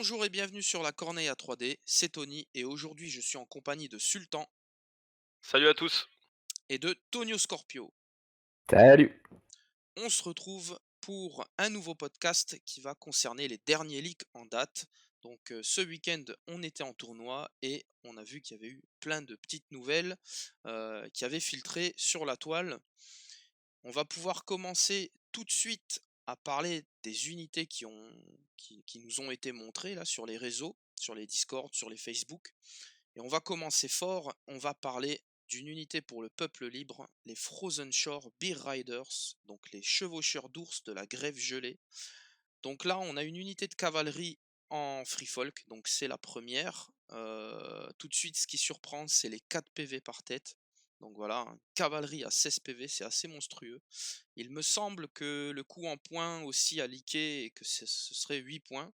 Bonjour et bienvenue sur la Corneille à 3D, c'est Tony et aujourd'hui je suis en compagnie de Sultan Salut à tous. et de Tonio Scorpio. Salut! On se retrouve pour un nouveau podcast qui va concerner les derniers leaks en date. Donc ce week-end on était en tournoi et on a vu qu'il y avait eu plein de petites nouvelles qui avaient filtré sur la toile. On va pouvoir commencer tout de suite à parler des unités qui nous ont été montrées là sur les réseaux, sur les Discord, sur les Facebook. Et on va commencer fort, on va parler d'une unité pour le peuple libre, les Frozen Shore Bear Riders, donc les chevaucheurs d'ours de la grève gelée. Donc là, on a une unité de cavalerie en free folk, donc c'est la première. Tout de suite, ce qui surprend, c'est les 4 PV par tête. Donc voilà, cavalerie à 16 PV, c'est assez monstrueux. Il me semble que le coup en point aussi a leaké et que ce serait 8 points.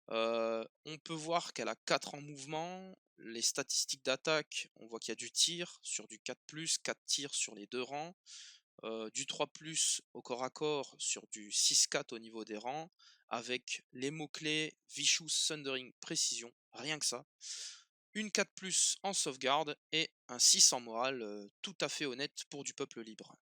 On peut voir qu'elle a 4 en mouvement. Les statistiques d'attaque, on voit qu'il y a du tir sur du 4+, 4 tirs sur les deux rangs, du 3+ au corps à corps sur du 6-4 au niveau des rangs, avec les mots-clés Vicious Thundering Précision, rien que ça. Une 4+ en sauvegarde et un 6 en morale, tout à fait honnête pour du peuple libre.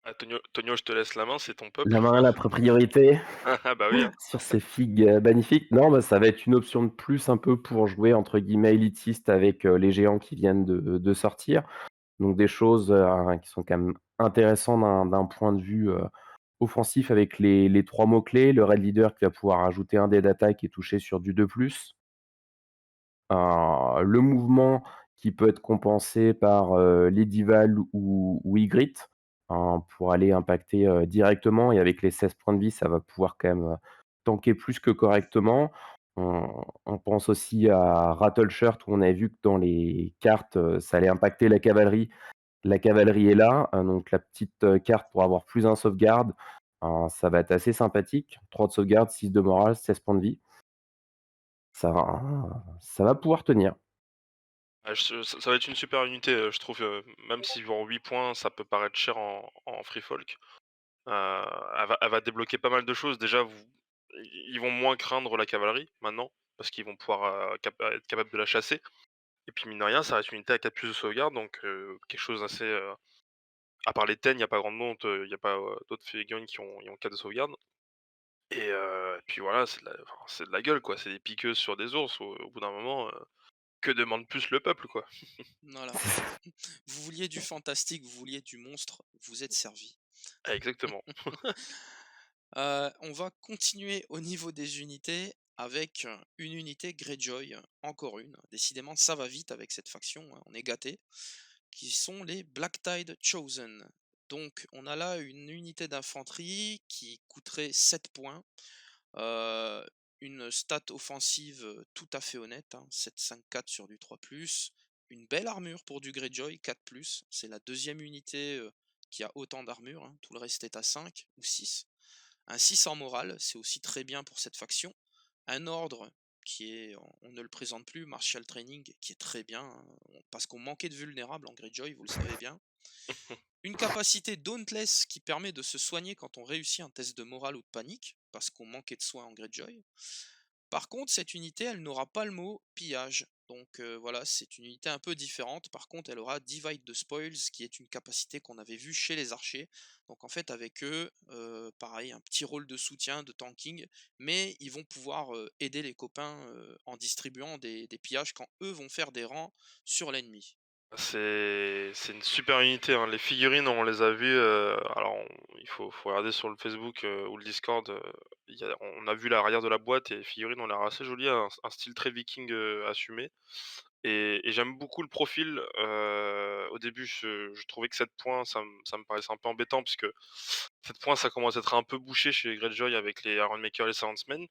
Ah, Tonio, je te laisse la main, c'est ton La peuple. main, la priorité Ah bah oui, hein. sur ces figues, magnifiques. Non, bah, ça va être une option de plus un peu pour jouer entre guillemets «élitiste» avec, les géants qui viennent de sortir. Donc des choses, qui sont quand même intéressantes d'un point de vue, offensif avec les 3 mots clés. Le raid leader qui va pouvoir ajouter un dé d'attaque et toucher sur du 2+. Le mouvement qui peut être compensé par, l'Edival ou Ygritte, pour aller impacter, directement et avec les 16 points de vie, ça va pouvoir quand même, tanker plus que correctement. On pense aussi à Rattleshirt où on avait vu que dans les cartes, ça allait impacter la cavalerie. La cavalerie est là, donc la petite, carte pour avoir plus un sauvegarde, ça va être assez sympathique. 3 de sauvegarde, 6 de morale, 16 points de vie. Ça va pouvoir tenir. Ah, ça va être une super unité, je trouve, même si en 8 points, ça peut paraître cher en free folk. Elle va débloquer pas mal de choses. Déjà, ils vont moins craindre la cavalerie maintenant, parce qu'ils vont pouvoir être capables de la chasser. Et puis mine de rien, ça reste une unité à 4+ de sauvegarde, donc quelque chose d'assez. À part les Ten, il n'y a pas grand monde, il n'y a pas d'autres figurines qui ont 4 de sauvegarde. Et puis voilà, c'est de la gueule, quoi. C'est des piqueuses sur des ours. Au bout d'un moment, que demande plus le peuple, quoi? Voilà. Vous vouliez du fantastique, vous vouliez du monstre, vous êtes servi. Ah, exactement. On va continuer au niveau des unités avec une unité Greyjoy, encore une. Décidément, ça va vite avec cette faction, hein, on est gâté. Qui sont les Black Tide Chosen. Donc, on a là une unité d'infanterie qui coûterait 7 points. euh, une stat offensive tout à fait honnête, hein, 7-5-4 sur du 3+. Une belle armure pour du Greyjoy, 4+. C'est la deuxième unité qui a autant d'armure, hein, tout le reste est à 5 ou 6. Un 6 en morale, c'est aussi très bien pour cette faction. Un ordre qui est, on ne le présente plus, Martial Training, qui est très bien, hein, parce qu'on manquait de vulnérables en Greyjoy, vous le savez bien. Une capacité Dauntless qui permet de se soigner quand on réussit un test de morale ou de panique, parce qu'on manquait de soins en Greyjoy. Par contre, cette unité, elle n'aura pas le mot pillage. Donc voilà, c'est une unité un peu différente. Par contre, elle aura Divide the Spoils, qui est une capacité qu'on avait vue chez les archers. Donc en fait, avec eux, pareil, un petit rôle de soutien, de tanking, mais ils vont pouvoir aider les copains en distribuant des pillages quand eux vont faire des rangs sur l'ennemi. C'est une super unité, hein. Les figurines, on les a vues, alors il faut regarder sur le Facebook, ou le Discord, on a vu l'arrière de la boîte et les figurines ont l'air assez jolies, un style très viking, assumé. Et j'aime beaucoup le profil. Au début, je trouvais que 7 points, ça me paraissait un peu embêtant puisque 7 points, ça commence à être un peu bouché chez les Greyjoy avec les Ironmaker et les Swordsmen.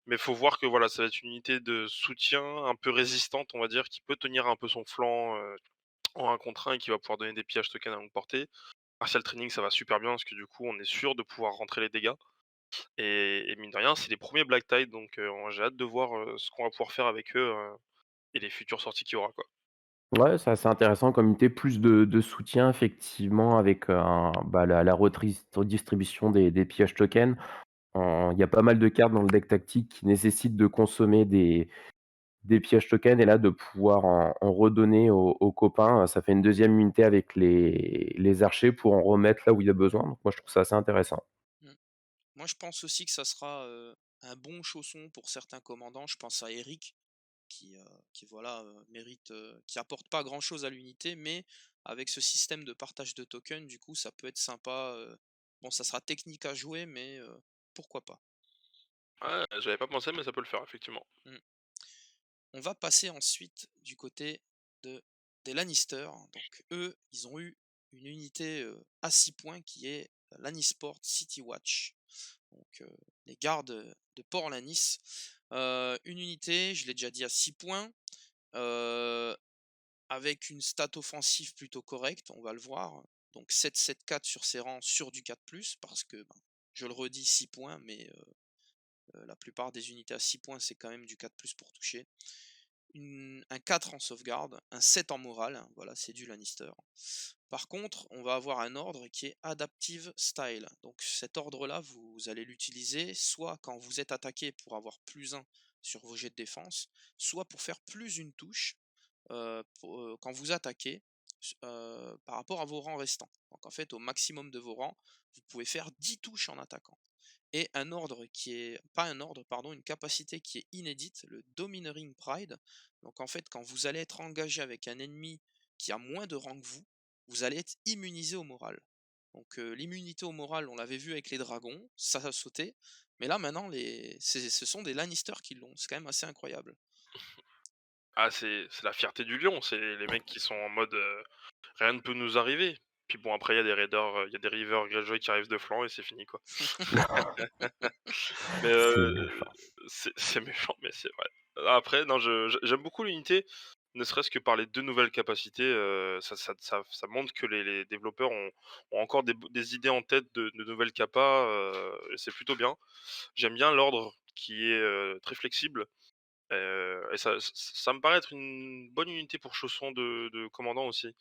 Mais faut voir que voilà, ça va être une unité de soutien un peu résistante, on va dire, qui peut tenir un peu son flanc, en 1 contre 1 et qui va pouvoir donner des pillages tokens à longue portée. Partial Training, ça va super bien parce que du coup, on est sûr de pouvoir rentrer les dégâts et mine de rien, c'est les premiers Black Tide donc j'ai hâte de voir, ce qu'on va pouvoir faire avec eux, et les futures sorties qu'il y aura, quoi. Ouais, c'est assez intéressant comme unité, plus de soutien effectivement avec, la redistribution des pillages tokens. Il y a pas mal de cartes dans le deck tactique qui nécessitent de consommer des pièges tokens et là de pouvoir en redonner aux copains, ça fait une deuxième unité avec les archers pour en remettre là où il y a besoin. Donc moi je trouve ça assez intéressant. Mmh. Moi, je pense aussi que ça sera, un bon chausson pour certains commandants. Je pense à Eric qui voilà, mérite, qui apporte pas grand-chose à l'unité, mais avec ce système de partage de tokens, du coup, ça peut être sympa, bon, ça sera technique à jouer, mais pourquoi pas? Ouais, j'avais pas pensé, mais ça peut le faire effectivement. Mmh. On va passer ensuite du côté de des Lannister. Donc eux, ils ont eu une unité, à 6 points qui est Lannisport City Watch. Donc les gardes de Port-Lannis. Une unité, je l'ai déjà dit, à 6 points, heu, avec une stat offensive plutôt correcte, on va le voir. Donc 7-7-4 sur ses rangs sur du 4+, parce que, ben, je le redis, 6 points, mais la plupart des unités à 6 points, c'est quand même du 4+ pour toucher. Un 4 en sauvegarde, un 7 en morale, hein, voilà, c'est du Lannister. Par contre, on va avoir un ordre qui est Adaptive Style. Donc cet ordre-là, vous allez l'utiliser soit quand vous êtes attaqué pour avoir +1 sur vos jets de défense, soit pour faire +1 touche quand vous attaquez par rapport à vos rangs restants. Donc en fait, au maximum de vos rangs, vous pouvez faire 10 touches en attaquant. Et un ordre qui est, pas un ordre, pardon, une capacité qui est inédite, le Domineering Pride. Donc en fait, quand vous allez être engagé avec un ennemi qui a moins de rangs que vous allez être immunisé au moral. Donc l'immunité au moral, on l'avait vu avec les dragons, ça a sauté. Mais là maintenant, ce sont des Lannister qui l'ont. C'est quand même assez incroyable. Ah, c'est la fierté du lion, c'est les mecs qui sont en mode, rien ne peut nous arriver. Puis bon, après il y a des raiders, il y a des Rivers Greyjoy qui arrivent de flanc et c'est fini, quoi. Mais, C'est méchant. c'est méchant, mais c'est vrai. Après, non, j'aime beaucoup l'unité, ne serait-ce que par les 2 nouvelles capacités, ça montre que les développeurs ont encore des idées en tête de nouvelles capas, et c'est plutôt bien. J'aime bien l'ordre qui est, très flexible, et ça me paraît être une bonne unité pour Chausson de commandant aussi.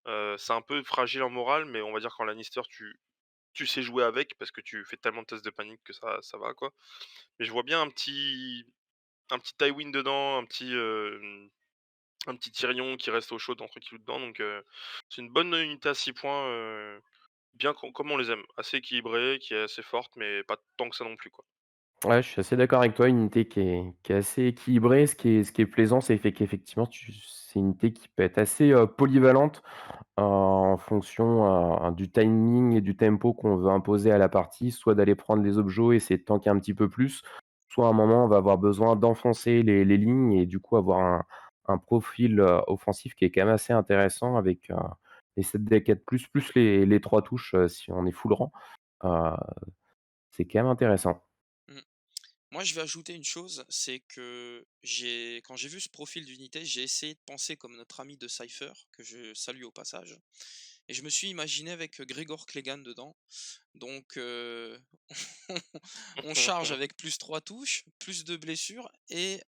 C'est un peu fragile en morale, mais on va dire qu'en Lannister, tu sais jouer avec parce que tu fais tellement de tests de panique que ça va, quoi. Mais je vois bien un petit Tywin dedans, un petit Tyrion qui reste au chaud dans tranquillou dedans, donc c'est une bonne unité à 6 points, bien comme on les aime. Assez équilibrée, qui est assez forte, mais pas tant que ça non plus, quoi. Ouais, je suis assez d'accord avec toi, une unité qui est assez équilibrée. Ce qui est plaisant, c'est qu'effectivement c'est une unité qui peut être assez, polyvalente, en fonction, du timing et du tempo qu'on veut imposer à la partie. Soit d'aller prendre les objets, et essayer de tanker un petit peu plus, soit à un moment on va avoir besoin d'enfoncer les lignes et du coup avoir un profil, offensif qui est quand même assez intéressant avec, les 7 des 4+, plus les 3 touches, si on est full rang. Heu, c'est quand même intéressant. Mm. Moi, je vais ajouter une chose, c'est que quand j'ai vu ce profil d'unité, j'ai essayé de penser comme notre ami de Cypher, que je salue au passage, et je me suis imaginé avec Grégor Clegane dedans. Donc, on charge avec +3 touches, plus de blessures et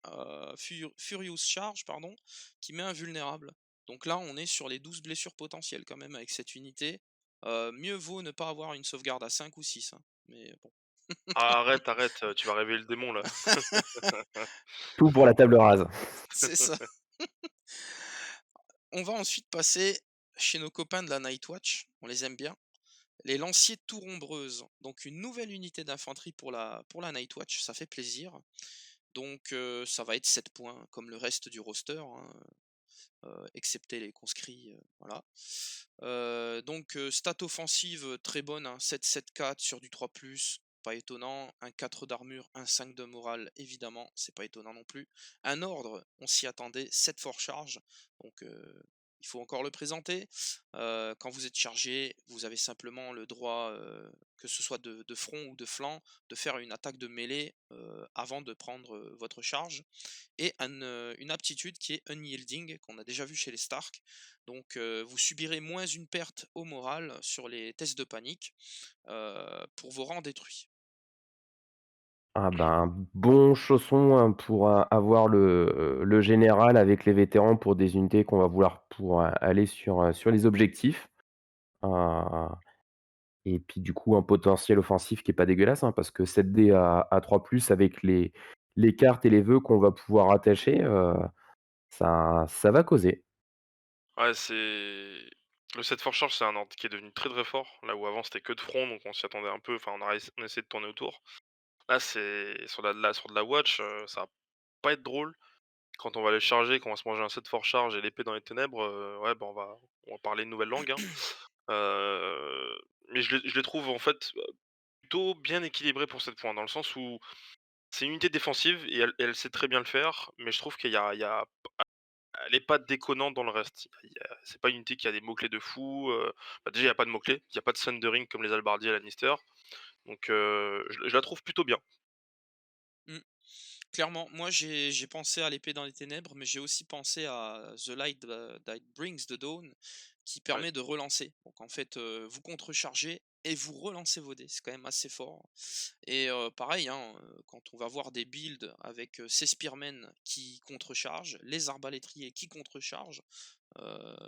Furious Charge, pardon, qui met invulnérable. Donc là, on est sur les 12 blessures potentielles quand même avec cette unité. Mieux vaut ne pas avoir une sauvegarde à 5 ou 6, hein, mais bon. Ah, arrête, arrête, tu vas réveiller le démon, là. Tout pour la table rase. C'est ça. On va ensuite passer chez nos copains de la Nightwatch, on les aime bien. Les lanciers Tourombreuses, donc une nouvelle unité d'infanterie pour la Nightwatch, ça fait plaisir. Donc ça va être 7 points comme le reste du roster, hein, excepté les conscrits, voilà. Donc stat offensive, très bonne, hein, 7-7-4 sur du 3+, pas étonnant. Un 4 d'armure, un 5 de morale, évidemment, c'est pas étonnant non plus. Un ordre, on s'y attendait, 7 fort charge, donc il faut encore le présenter. Quand vous êtes chargé, vous avez simplement le droit, que ce soit de front ou de flanc, de faire une attaque de mêlée, avant de prendre, votre charge, et une aptitude qui est Unyielding, qu'on a déjà vu chez les Stark. Donc vous subirez moins une perte au moral sur les tests de panique pour vos rangs détruits. Ah ben, bon chausson, pour, avoir le général avec les vétérans pour des unités qu'on va vouloir pour, aller sur les objectifs. Heu et puis du coup un potentiel offensif qui est pas dégueulasse, hein, parce que 7 dés à 3+ avec les cartes et les vœux qu'on va pouvoir attacher, ça va causer. Ouais, c'est le 7 Force Charge, c'est un ordre qui est devenu très, très fort, là où avant c'était que de front, donc on s'y attendait un peu, enfin on a essayé de tourner autour. Là, c'est sur de la watch, ça va pas être drôle. Quand on va les charger, qu'on va se manger un 7 Force Charge et l'épée dans les ténèbres, ouais, bah, on va parler une nouvelle langue, hein. Mais je les trouve en fait, plutôt bien équilibrés pour 7 points, dans le sens où c'est une unité défensive et elle sait très bien le faire, mais je trouve qu'il y a elle est pas déconnante dans le reste. C'est pas une unité qui a des mots-clés de fou, bah, déjà il y a pas de mots-clés, il y a pas de Sundering comme les hallebardiers à Lannister, donc je la trouve plutôt bien. Mmh. Clairement, moi j'ai pensé à l'épée dans les ténèbres, mais j'ai aussi pensé à The Light That Brings the Dawn, qui Ouais, permet de relancer. Donc en fait, vous contrechargez et vous relancez vos dés, c'est quand même assez fort. Et pareil, hein, quand on va voir des builds avec, ces spearmen qui contrechargent, les arbalétriers qui contrechargent,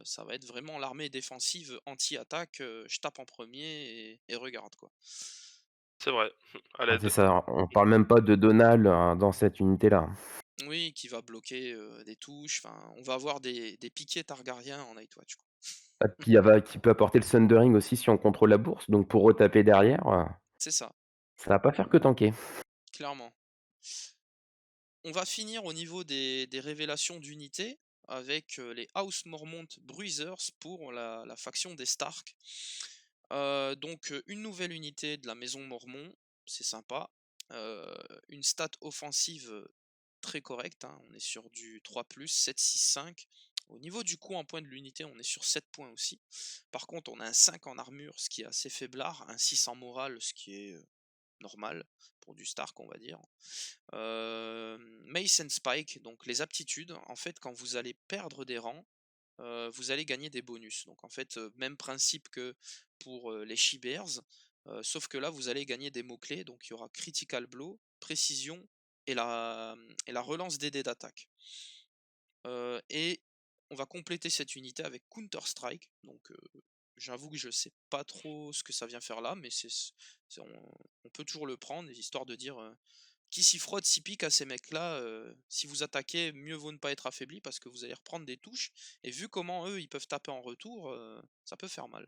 ça va être vraiment l'armée défensive anti-attaque, je tape en premier et regarde quoi. c'est vrai, à Ah c'est l'aide. ça, on parle même pas de Donald, dans cette unité-là. Oui, qui va bloquer, des touches, enfin, on va avoir des piquets Targaryens en Nightwatch, quoi. Ah puis il y a va qui peut apporter le Sundering aussi si on contrôle la bourse, donc pour retaper derrière, C'est ça, ça va pas faire que tanker. clairement. On va finir au niveau des révélations d'unités avec, les House Mormont Bruisers pour la faction des Stark. Donc, une nouvelle unité de la maison Mormon, c'est sympa. Heu, une stat offensive, très correcte, hein, on est sur du 3+, 7, 6, 5. Au niveau du coup en points de l'unité, on est sur 7 points aussi. Par contre, on a un 5 en armure, ce qui est assez faiblard, un 6 en morale, ce qui est, normal pour du Stark, on va dire. Mace and Spike, donc les aptitudes, en fait, quand vous allez perdre des rangs, vous allez gagner des bonus. Donc en fait, même principe que pour, les She-Bears, sauf que là, vous allez gagner des mots-clés, donc il y aura Critical Blow, Précision et la relance des dés d'attaque. Et on va compléter cette unité avec Counter Strike, donc j'avoue que je sais pas trop ce que ça vient faire là, mais on peut toujours le prendre, histoire de dire, qui s'y frotte s'y pique à ces mecs-là, si vous attaquez, mieux vaut ne pas être affaibli parce que vous allez reprendre des touches et vu comment eux, ils peuvent taper en retour, ça peut faire mal.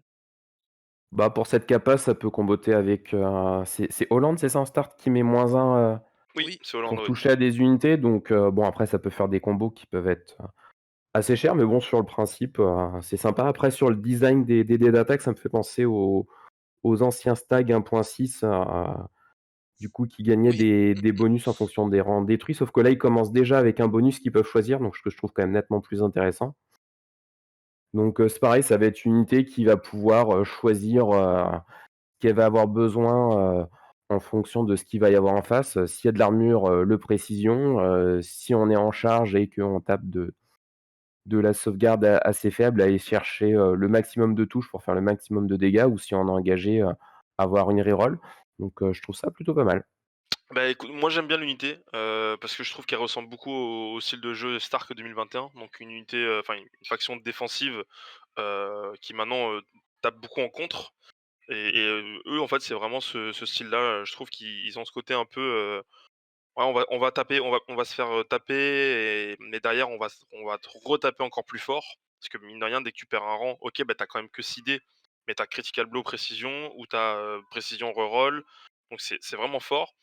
Bah, pour cette capa, ça peut comboter avec, c'est Hollande, c'est ça en start qui met -1, Oui, Oui, c'est Hollande, pour oui. toucher à des unités donc bon après ça peut faire des combos qui peuvent être assez chers mais bon sur le principe, c'est sympa. Après sur le design des dés d'attaque, ça me fait penser aux anciens Stag 1.6, du coup qui gagnaient oui, des bonus en fonction des rangs détruits, sauf que là, ils commencent déjà avec un bonus qu'ils peuvent choisir, donc ce que je trouve quand même nettement plus intéressant. Donc c'est pareil, ça va être une unité qui va pouvoir, choisir, qu'elle va avoir besoin, en fonction de ce qu'il va y avoir en face. S'il y a de l'armure, le précision, si on est en charge et qu'on tape de la sauvegarde assez faible, aller chercher, le maximum de touches pour faire le maximum de dégâts ou si on est engagé, avoir une reroll. Donc je trouve ça plutôt pas mal. Bah, écoute, moi j'aime bien l'unité, parce que je trouve qu'elle ressemble beaucoup au style de jeu Stark 2021, donc une unité, enfin une faction défensive, qui maintenant, tape beaucoup en contre et eux en fait c'est vraiment ce style-là, je trouve qu'ils ont ce côté un peu, ouais on va taper, on va se faire, taper mais derrière on va te retaper encore plus fort. Parce que mine de rien dès que tu perds un rang, OK, bah, tu quand même que 6 dés, mais tu critical blow précision ou tu précision reroll, donc c'est vraiment fort.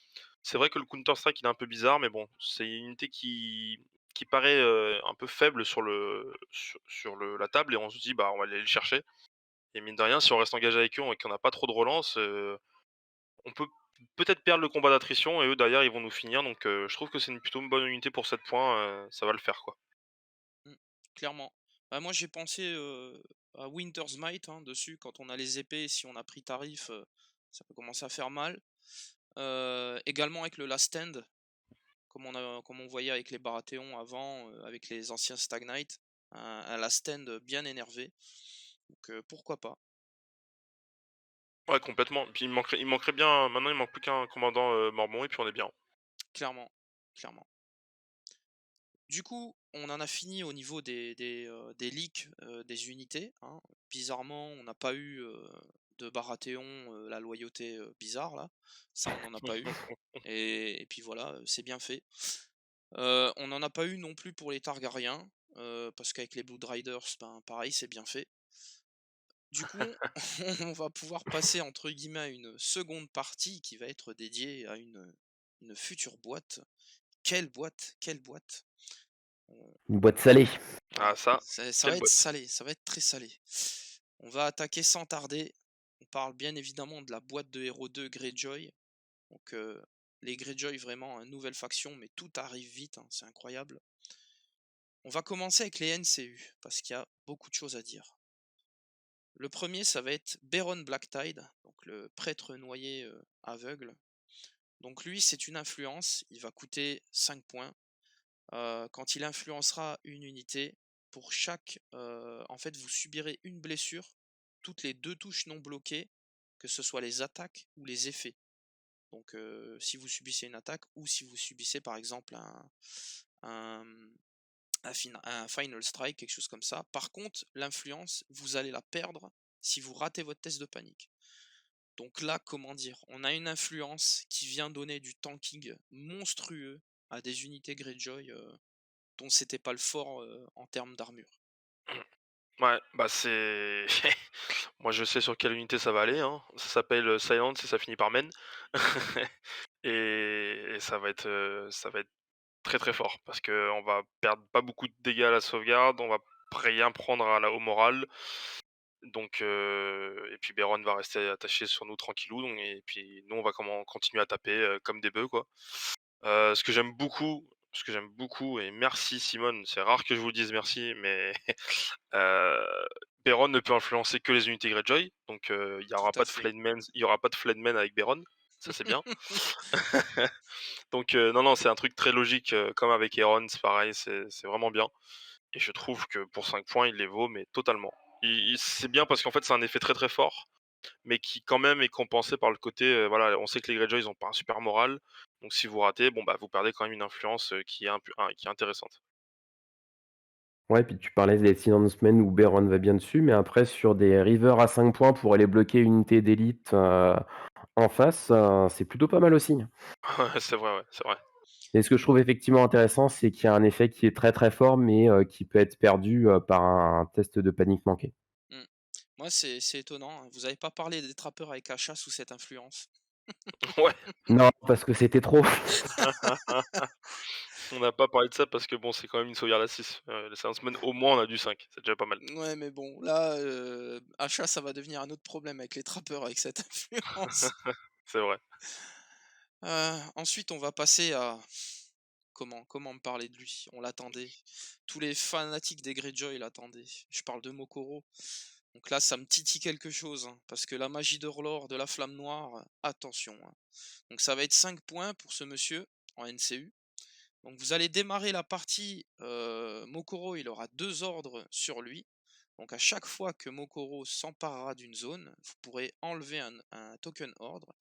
C'est vrai que le Counter Strike, il est un peu bizarre, mais bon, c'est une unité qui paraît, un peu faible sur la table et on se dit: «Bah, on va aller le chercher» et mine de rien, si on reste engagé avec eux et qu'on n'a pas trop de relance, on peut peut-être perdre le combat d'attrition et eux, derrière, ils vont nous finir donc je trouve que c'est plutôt une bonne unité pour 7 points, ça va le faire, quoi. mmh, clairement. Bah, moi, j'ai pensé, à Winter's Might, hein, dessus, quand on a les épées, si on a pris tarif, ça peut commencer à faire mal. Également avec le Last Stand, comme on voyait avec les Baratheons avant, avec les anciens Stag Knight, un Last Stand bien énervé, donc pourquoi pas? Ouais, complètement. Puis il manquerait bien maintenant, il manque plus qu'un commandant, mormon et puis on est bien. Clairement, clairement. Du coup, on en a fini au niveau des leaks, des unités, hein. Bizarrement, on n'a pas eu, de Baratheon, la loyauté, bizarre là, ça on n'en a pas eu et puis voilà, c'est bien fait. On n'en a pas eu non plus pour les Targaryens, parce qu'avec les Blood Riders, ben, pareil, c'est bien fait. Du coup, on va pouvoir passer entre guillemets à une seconde partie qui va être dédiée à une future boîte. Quelle boîte? Quelle boîte? On Une boîte salée. Ah ouais, ça, ça va quelle être boîte! salé, ça va être très salé. On va attaquer sans tarder. On parle bien évidemment de la boîte de héros 2 Greyjoy. Donc, les Greyjoy vraiment, nouvelle faction, mais tout arrive vite, hein, c'est incroyable. On va commencer avec les NCU, parce qu'il y a beaucoup de choses à dire. Le premier, ça va être Baron Blacktide, donc le prêtre noyé aveugle. Donc lui, c'est une influence, il va coûter 5 points. Quand il influencera une unité, pour chaque... en fait, vous subirez une blessure, toutes les deux touches non bloquées, que ce soit les attaques ou les effets. Donc si vous subissez une attaque ou si vous subissez par exemple un, un final strike, quelque chose comme ça. Par contre, l'influence, vous allez la perdre si vous ratez votre test de panique. Donc là, comment dire, on a une influence qui vient donner du tanking monstrueux à des unités Greyjoy dont c'était pas le fort en termes d'armure. Ouais, bah, c'est moi je sais sur quelle unité ça va aller, hein. Ça s'appelle, Silence et ça finit par Men et ça va être très, très fort parce que on va perdre pas beaucoup de dégâts à la sauvegarde, on va rien prendre au moral donc et puis Beron va rester attaché sur nous tranquillou donc et puis nous on va continuer à taper, comme des bœufs, quoi. Ce que j'aime beaucoup et merci Simone, c'est rare que je vous dise merci, mais heu, Beron ne peut influencer que les unités Greyjoy, donc Tout à fait. il y aura pas de Flaymen avec Beron, ça c'est bien. Donc non, non, c'est un truc très logique, comme avec Aeron, c'est pareil, c'est vraiment bien et je trouve que pour 5 points, il les vaut, mais totalement. Il c'est bien parce qu'en fait, c'est un effet très, très fort, mais qui quand même est compensé par le côté, voilà, on sait que les Greyjoy, ils ont pas un super moral, donc si vous ratez, bon, bah, vous perdez quand même une influence, qui est intéressante. Ouais, puis tu parlais des Silence Men où Beron va bien dessus, mais après sur des rivers à 5 points pour aller bloquer une unité d'élite, en face, c'est plutôt pas mal aussi. Ouais, c'est vrai, ouais, c'est vrai. Et ce que je trouve effectivement intéressant, c'est qu'il y a un effet qui est très, très fort, mais qui peut être perdu, par un test de panique manqué. Mm. Moi, c'est étonnant, hein. Vous avez pas parlé des trappeurs avec achat sous cette influence. Ouais, Non, parce que c'était trop. on n'a pas parlé de ça parce que bon, c'est quand même une sauvegarde à 6. Les Sciencemen, au moins, on a du 5, c'est déjà pas mal. Ouais, mais bon, là, achat, ça va devenir un autre problème avec les trappeurs avec cette influence. C'est vrai. Ensuite, on va passer à comment me parler de lui? On l'attendait. Tous les fanatiques des Greyjoy l'attendaient. Je parle de Mokoro. Donc là, ça me titille quelque chose, hein, parce que la magie d'Orlor de la Flamme Noire, attention, hein. Donc ça va être 5 points pour ce monsieur en NCU. Donc vous allez démarrer la partie, Mokoro, il aura 2 ordres sur lui. Donc à chaque fois que Mokoro s'emparera d'une zone, vous pourrez enlever un token ordre.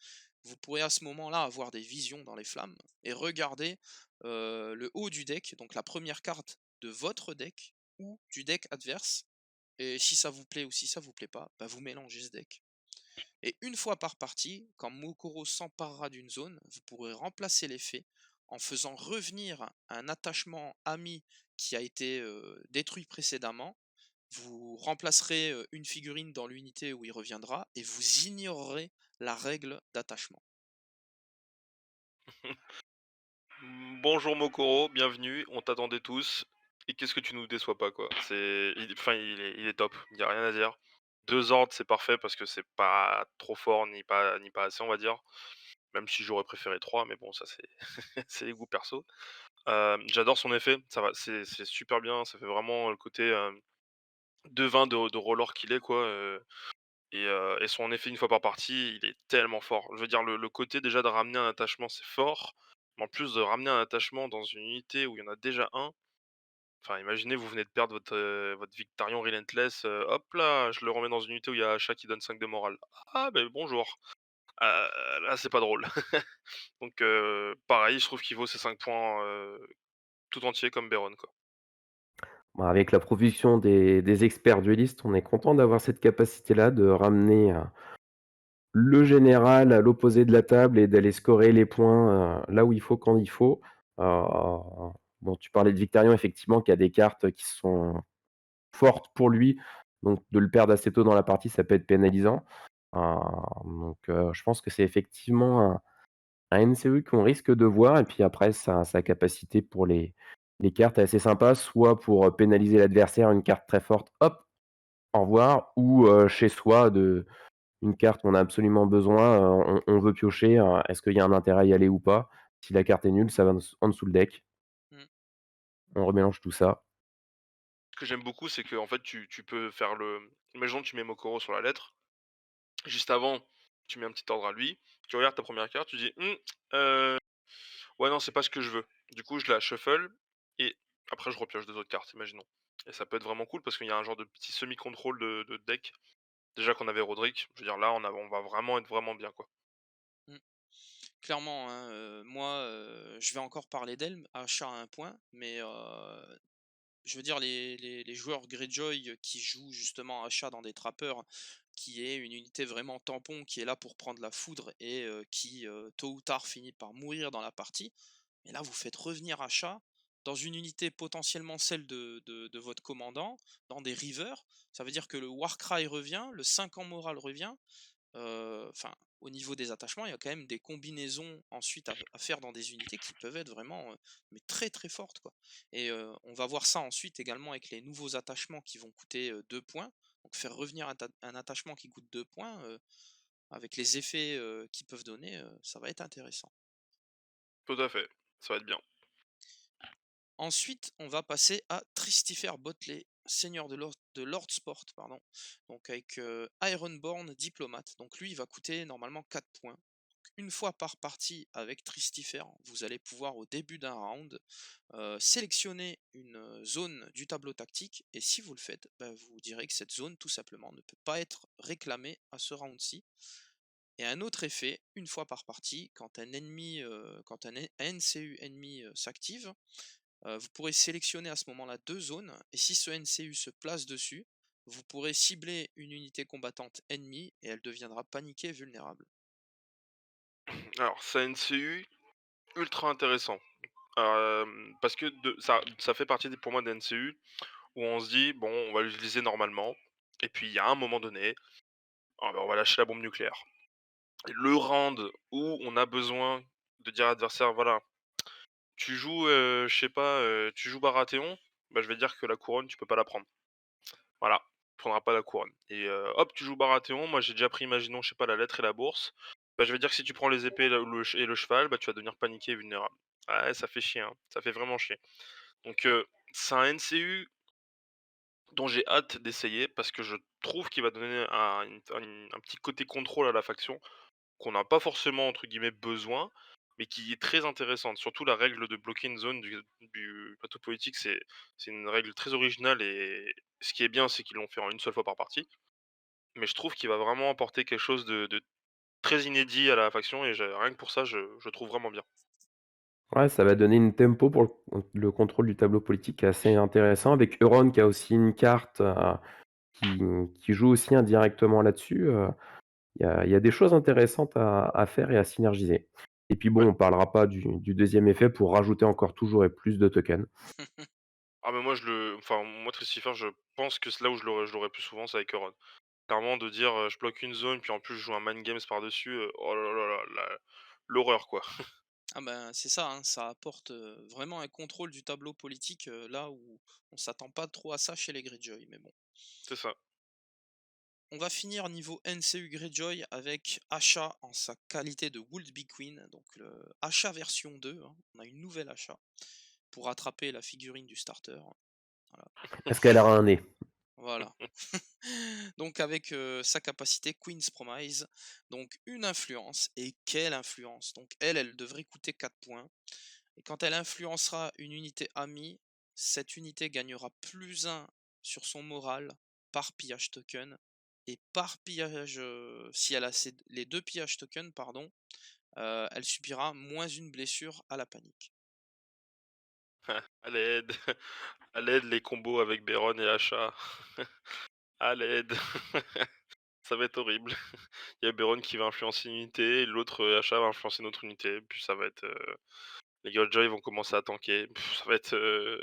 Vous pourrez à ce moment-là avoir des visions dans les flammes et regarder le haut du deck, donc la première carte de votre deck ou du deck adverse. Et si ça vous plaît ou si ça vous plaît pas, bah vous mélangez ce deck. Et une fois par partie, quand Mokoro s'emparera d'une zone, vous pourrez remplacer l'effet en faisant revenir un attachement ami qui a été détruit précédemment. Vous remplacerez une figurine dans l'unité où il reviendra et vous ignorerez la règle d'attachement. Bonjour Mokoro, bienvenue, on t'attendait tous. Et qu'est-ce que tu nous déçois pas, quoi. Enfin, il est top, il y a rien à dire. 2 ordres, c'est parfait parce que c'est pas trop fort ni pas assez, on va dire. Même si j'aurais préféré 3, mais bon, ça c'est c'est les goûts perso. J'adore son effet, ça va, c'est super bien, ça fait vraiment le côté, devin de roller qu'il est, quoi, et son effet une fois par partie, il est tellement fort. Je veux dire le côté déjà de ramener un attachement, c'est fort, mais en plus de ramener un attachement dans une unité où il y en a déjà un, enfin imaginez vous venez de perdre votre Victarion Relentless, hop là, je le remets dans une unité où il y a Achat qui donne 5 de morale. Ah beh, bonjour. Là c'est pas drôle. Donc pareil, je trouve qu'il vaut ses 5 points, tout entier comme Beron, quoi. Bah, avec la production des experts duellistes, on est content d'avoir cette capacité-là de ramener, le général à l'opposé de la table et d'aller scorer les points, là où il faut, quand il faut. Heu, bon, tu parlais de Victarion, effectivement, qui a des cartes qui sont fortes pour lui, donc de le perdre assez tôt dans la partie, ça peut être pénalisant. Heu, je pense que c'est effectivement un NCU qu'on risque de voir, et puis après sa capacité pour les cartes est assez sympa, soit pour, pénaliser l'adversaire, une carte très forte, hop, au revoir, ou, chez soi de une carte qu'on a absolument besoin, on veut piocher, est-ce qu'il y a un intérêt à y aller ou pas? Si la carte est nulle, ça va en dessous le deck. Mmh. On remélange tout ça. Ce que j'aime beaucoup, c'est qu'en fait, tu peux faire le imaginons tu mets Mokoro sur la lettre, juste avant, tu mets un petit ordre à lui, tu regardes ta première carte, tu dis: ouais, non, c'est pas ce que je veux». Du coup, je la shuffle et après je repioche 2 autres cartes, imaginons. Et ça peut être vraiment cool parce qu'il y a un genre de petit semi-contrôle de deck. Déjà qu'on avait Roderick, je veux dire là, on va vraiment être vraiment bien, quoi. Mmh. Clairement, hein, moi, je vais encore parler d'elle, achat à un point, mais je veux dire les joueurs Greyjoy qui jouent justement achat dans des trappeurs, qui est une unité vraiment tampon, qui est là pour prendre la foudre et qui, tôt ou tard finit par mourir dans la partie. Mais là, vous faites revenir achat dans une unité potentiellement celle de votre commandant, dans des rivers. Ça veut dire que le Warcry revient, le 5 en morale revient. Enfin, au niveau des attachements, il y a quand même des combinaisons ensuite à faire dans des unités qui peuvent être vraiment mais très très fortes, quoi. Et on va voir ça ensuite également avec les nouveaux attachements qui vont coûter 2 points. Donc faire revenir un attachement qui coûte 2 points, avec les effets qu'ils peuvent donner, ça va être intéressant. Tout à fait, ça va être bien. Ensuite, on va passer à Tristifer Botley, seigneur de Lord Sport, pardon. Donc avec Ironborn Diplomate. Donc lui, il va coûter normalement 4 points. Une fois par partie avec Tristifer, vous allez pouvoir au début d'un round sélectionner une zone du tableau tactique, et si vous le faites, bah, vous direz que cette zone tout simplement ne peut pas être réclamée à ce round-ci. Et un autre effet, une fois par partie, quand un ennemi, quand un NCU ennemi s'active, vous pourrez sélectionner à ce moment-là deux zones, et si ce NCU se place dessus, vous pourrez cibler une unité combattante ennemie et elle deviendra paniquée et vulnérable. Alors, c'est un NCU ultra intéressant, parce que ça fait partie des pour moi des NCU où on se dit: «Bon, on va l'utiliser normalement» et puis il y a un moment donné, ah bah, on va lâcher la bombe nucléaire. Et le round où on a besoin de dire à l'adversaire: «Voilà, tu joues, je sais pas, tu joues Baratheon, bah, je vais dire que la couronne, tu peux pas la prendre. Voilà, tu prendras pas la couronne et hop, tu joues Baratheon, moi j'ai déjà pris, imaginons, je sais pas, la lettre et la bourse, bah, je vais dire que si tu prends les épées et le cheval, bah, tu vas devenir paniqué et vulnérable». Ouais, ça fait chier, hein, ça fait vraiment chier. Donc c'est un NCU dont j'ai hâte d'essayer parce que je trouve qu'il va donner un petit côté contrôle à la faction qu'on n'a pas forcément entre guillemets «besoin», mais qui est très intéressante. Surtout la règle de bloquer une zone du plateau politique, c'est une règle très originale et ce qui est bien, c'est qu'ils l'ont fait en une seule fois par partie. Mais je trouve qu'il va vraiment apporter quelque chose de très inédit à la faction et rien que pour ça, je trouve vraiment bien. Ouais, ça va donner une tempo pour le contrôle du tableau politique assez intéressant, avec Euron qui a aussi une carte, qui qui joue aussi indirectement là-dessus. Il y a des choses intéressantes à faire et à synergiser. Et puis Ouais. bon, on parlera pas du 2e effet pour rajouter encore toujours et plus de tokens. Ah mais moi moi Tristifère, je pense que c'est là où je l'aurais plus souvent, c'est avec Euron. Clairement de dire, je bloque une zone, puis en plus je joue un mind games par-dessus, oh là là là, l'horreur quoi. Ah ben c'est ça, hein, ça apporte vraiment un contrôle du tableau politique là où on s'attend pas trop à ça chez les Greyjoy, mais bon. C'est ça. On va finir niveau NCU Greyjoy avec Asha en sa qualité de Would-Be Queen, donc le Asha version 2, hein. On a une nouvelle Asha pour attraper la figurine du starter. Voilà. Est-ce qu'elle aura un nez? Voilà. Donc avec sa capacité Queen's Promise, donc une influence, et quelle influence! Donc elle devrait coûter 4 points, et quand elle influencera une unité amie, cette unité gagnera +1 sur son moral par pillage token, et par pillage, si elle a les 2 pillages tokens, pardon, elle subira -1 blessure à la panique. À l'aide, à l'aide les combos avec Beron et Asha. À l'aide. ça va être horrible. Il y a Beron qui va influencer une unité, l'autre, achat va influencer une autre unité, puis ça va être, les Greyjoy vont commencer à tanker. Ça va être,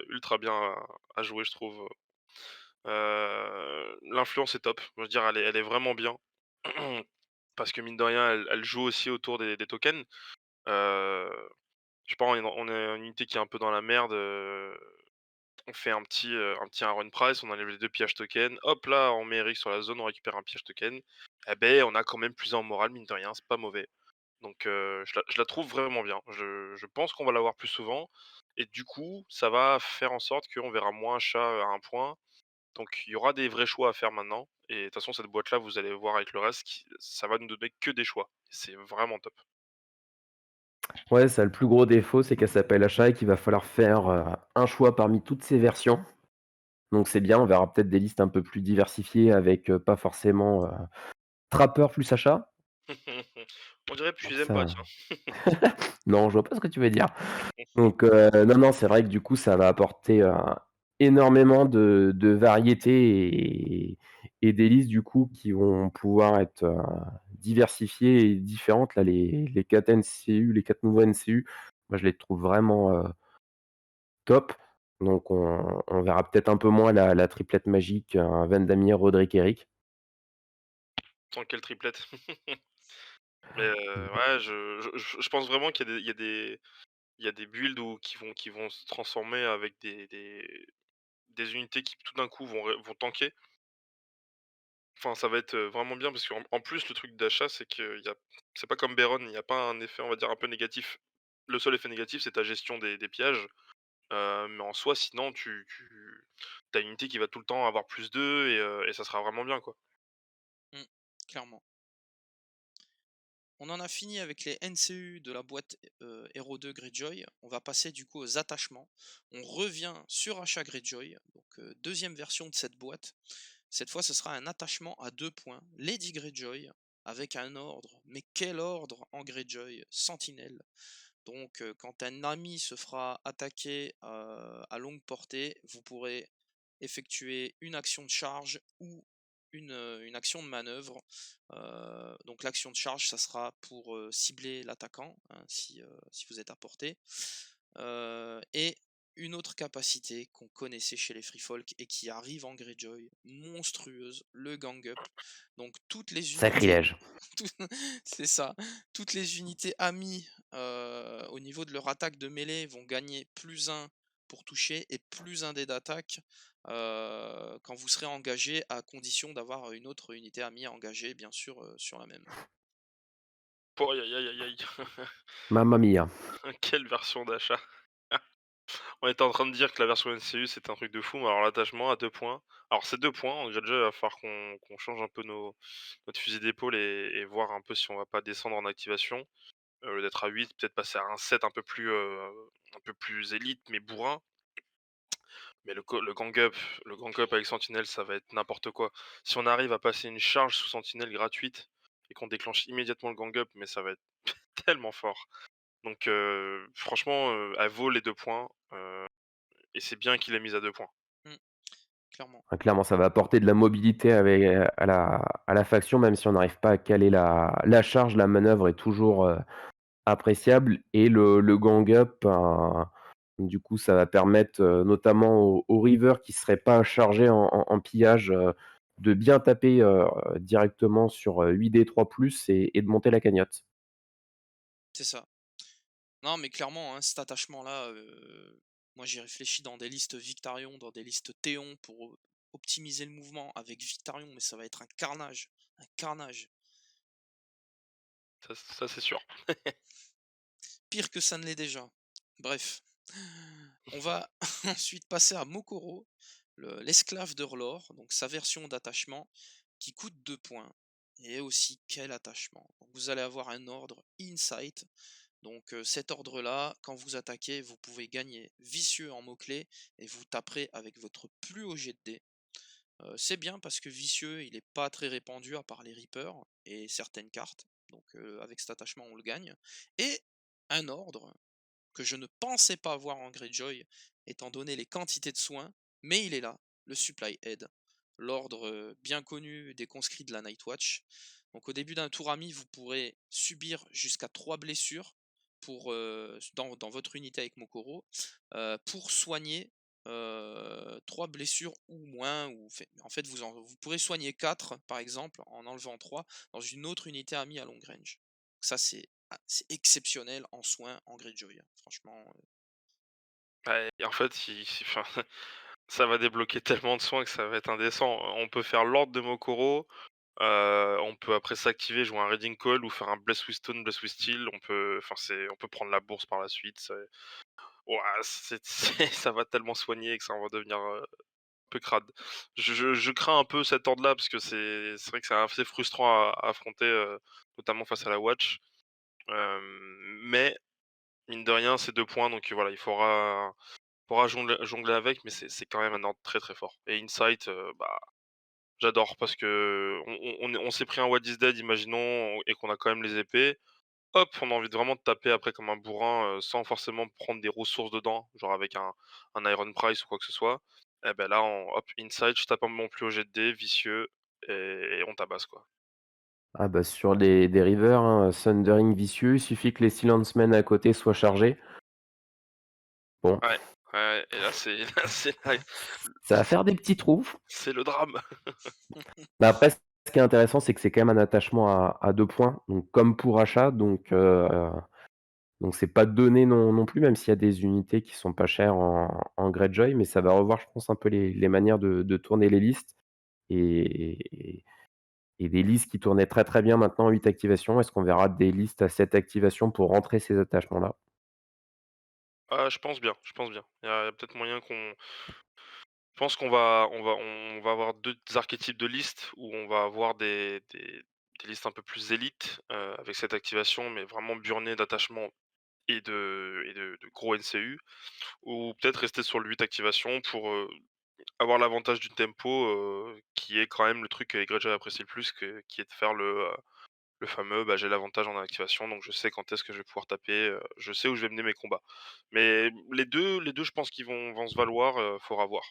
ultra bien à jouer, je trouve. L'influence est top. Je veux dire, elle est vraiment bien. Parce que mine de rien, elle joue aussi autour des tokens. Heu, je sais pas, on est une unité qui est un peu dans la merde, on fait un petit run price, on enlève les 2 pillages tokens. Hop là, on met Eric sur la zone, on récupère un pillage token. Eh beh, on a quand même plus en morale, mine de rien, c'est pas mauvais. Donc je la trouve vraiment bien. Je pense qu'on va l'avoir plus souvent et du coup, ça va faire en sorte qu'on verra moins chat à un point. Donc il y aura des vrais choix à faire maintenant et de toute façon cette boîte-là, vous allez voir avec le reste qui ça va nous donner que des choix. C'est vraiment top. Ouais, ça, le plus gros défaut, c'est qu'elle s'appelle achat et qu'il va falloir faire, un choix parmi toutes ces versions. Donc c'est bien, on verra peut-être des listes un peu plus diversifiées avec, pas forcément, trappeur plus achat. On dirait que tu Donc les aimes pas, ça tiens. non, je vois pas ce que tu veux dire. Donc non, non, c'est vrai que du coup, ça va apporter, énormément de variété et des listes du coup qui vont pouvoir être, diversifiées et différentes. Là, les 4 NCU, les 4 nouveaux NCU, moi je les trouve vraiment, top. Donc on verra peut-être un peu moins la triplette magique, Vendamir, Roderick, Eric. Tant quelle triplette. Mais ouais, je pense vraiment qu'il y a des il y a des builds où qui vont se transformer avec des unités qui tout d'un coup vont tanker. Enfin, ça va être, vraiment bien parce qu'en plus le truc d'achat, c'est que c'est pas comme Baron, il y a pas un effet, on va dire, un peu négatif. Le seul effet négatif, c'est ta gestion des pièges, mais en soi sinon tu as une unité qui va tout le temps avoir +2 et ça sera vraiment bien, quoi. Mmh, clairement. On en a fini avec les NCU de la boîte Hero 2 Greyjoy. On va passer du coup aux attachements. On revient sur Achat Greyjoy, donc deuxième version de cette boîte. Cette fois, ce sera un attachement à 2 points. Lady Greyjoy, avec un ordre. Mais quel ordre en Greyjoy? Sentinelle. Donc, quand un ami se fera attaquer à longue portée, vous pourrez effectuer une action de charge ou une action de manœuvre. Donc l'action de charge, ça sera pour cibler l'attaquant, hein, si vous êtes à portée. Et une autre capacité qu'on connaissait chez les Free Folk et qui arrive en Greyjoy, monstrueuse, le Gang Up. Donc toutes les unités, Sacrilège. tout- c'est ça, toutes les unités amies au niveau de leur attaque de mêlée vont gagner +1 pour toucher et +1 dé d'attaque quand vous serez engagé, à condition d'avoir une autre unité amie engagée, bien sûr, sur la même. Oh aïe, aïe, aïe, aïe, aïe. Mamma mia. Quelle version d'achat! On était en train de dire que la version NCU c'était un truc de fou, mais alors l'attachement à 2 points. Alors c'est 2 points, en Greyjoy, il va falloir qu'on change un peu notre fusil d'épaule et voir un peu si on va pas descendre en activation. Au lieu d'être à 8, peut-être passer à un 7 un peu plus élite, mais bourrin. Mais le gang up avec Sentinelle, ça va être n'importe quoi. Si on arrive à passer une charge sous Sentinelle gratuite et qu'on déclenche immédiatement le gang up, mais ça va être tellement fort. Donc franchement, elle vaut les 2 points, et c'est bien qu'il ait mise à 2 points. Mmh, clairement. Ah, clairement, ça va apporter de la mobilité avec, à la faction, même si on n'arrive pas à caler la charge, la manœuvre est toujours, appréciable et le gang up, du coup, ça va permettre, notamment aux rivers qui seraient pas chargés en pillage, de bien taper, directement sur, 8D3+ et de monter la cagnotte. C'est ça. Non, mais clairement, hein, cet attachement-là, moi j'y réfléchis dans des listes Victarion, dans des listes Théon pour optimiser le mouvement avec Victarion, mais ça va être un carnage. Un carnage. Ça c'est sûr. Pire que ça ne l'est déjà. Bref. On va ensuite passer à Mokoro, l'esclave d'Urlor, donc sa version d'attachement, qui coûte 2 points. Et aussi, quel attachement. Donc, vous allez avoir un ordre Insight. Donc cet ordre-là, quand vous attaquez, vous pouvez gagner vicieux en mots-clés et vous taperez avec votre plus haut jet de dés. C'est bien parce que vicieux, il n'est pas très répandu à part les Reapers et certaines cartes. Donc avec cet attachement, on le gagne. Et un ordre que je ne pensais pas avoir en Greyjoy, étant donné les quantités de soins, mais il est là, le Supply Head. l'ordre bien connu des conscrits de la Night Watch. Donc au début d'un tour ami, vous pourrez subir jusqu'à 3 blessures dans votre unité avec Mokoro, pour soigner 3 blessures ou moins, en fait vous pourrez soigner 4 par exemple en enlevant 3 dans une autre unité amie à long range. Ça c'est exceptionnel en soins en Greyjoy, hein, franchement, Ouais et en fait, enfin, ça va débloquer tellement de soins que ça va être indécent. On peut faire l'ordre de Mokoro, on peut après s'activer, jouer un Reading Call ou faire un Bless with Stone, Bless with Steel. On peut prendre la bourse par la suite. Ouah, ça va tellement soigner que ça va devenir, un peu crade. Je crains un peu cet ordre-là parce que c'est vrai que c'est assez frustrant à affronter, notamment face à la Watch. Mais mine de rien, c'est 2 points donc voilà, il faudra jongler avec, mais c'est quand même un ordre très, très fort et Insight, bah, j'adore parce qu'on s'est pris un What is Dead, imaginons, et qu'on a quand même les épées. Hop, on a envie de vraiment de taper après comme un bourrin, sans forcément prendre des ressources dedans, genre avec un Iron Price ou quoi que ce soit. Et ben là, hop, Insight, je tape un mon plus au jet de dés, vicieux et on tabasse, quoi. Ah bah, sur des rivers, hein, Sundering Vicieux, il suffit que les Silencemen à côté soient chargés. Bon, Ouais, ouais et là, c'est là, ça va faire des petits trous. c'est le drame. Mais après, ce qui est intéressant, c'est que c'est quand même un attachement à 2 points, donc comme pour achat, donc c'est pas donné non plus, même s'il y a des unités qui sont pas chères en Greyjoy, mais ça va revoir, je pense, un peu les manières de tourner les listes et et des listes qui tournaient très, très bien maintenant en 8 activations. Est-ce qu'on verra des listes à 7 activations pour rentrer ces attachements-là? Ah, je pense bien, je pense bien. Il y a peut-être moyen qu'on je pense on va avoir 2 archétypes de listes où on va avoir des listes un peu plus élites, avec cette activation, mais vraiment burnées d'attachement et de gros NCU, ou peut-être rester sur le 8 activation pour, avoir l'avantage du tempo, qui est quand même le truc que les Greyjoy apprécient le plus, qui est de faire le fameux, bah, j'ai l'avantage en activation, donc je sais quand est-ce que je vais pouvoir taper, je sais où je vais mener mes combats. Mais les deux je pense qu'ils vont se valoir, faudra voir.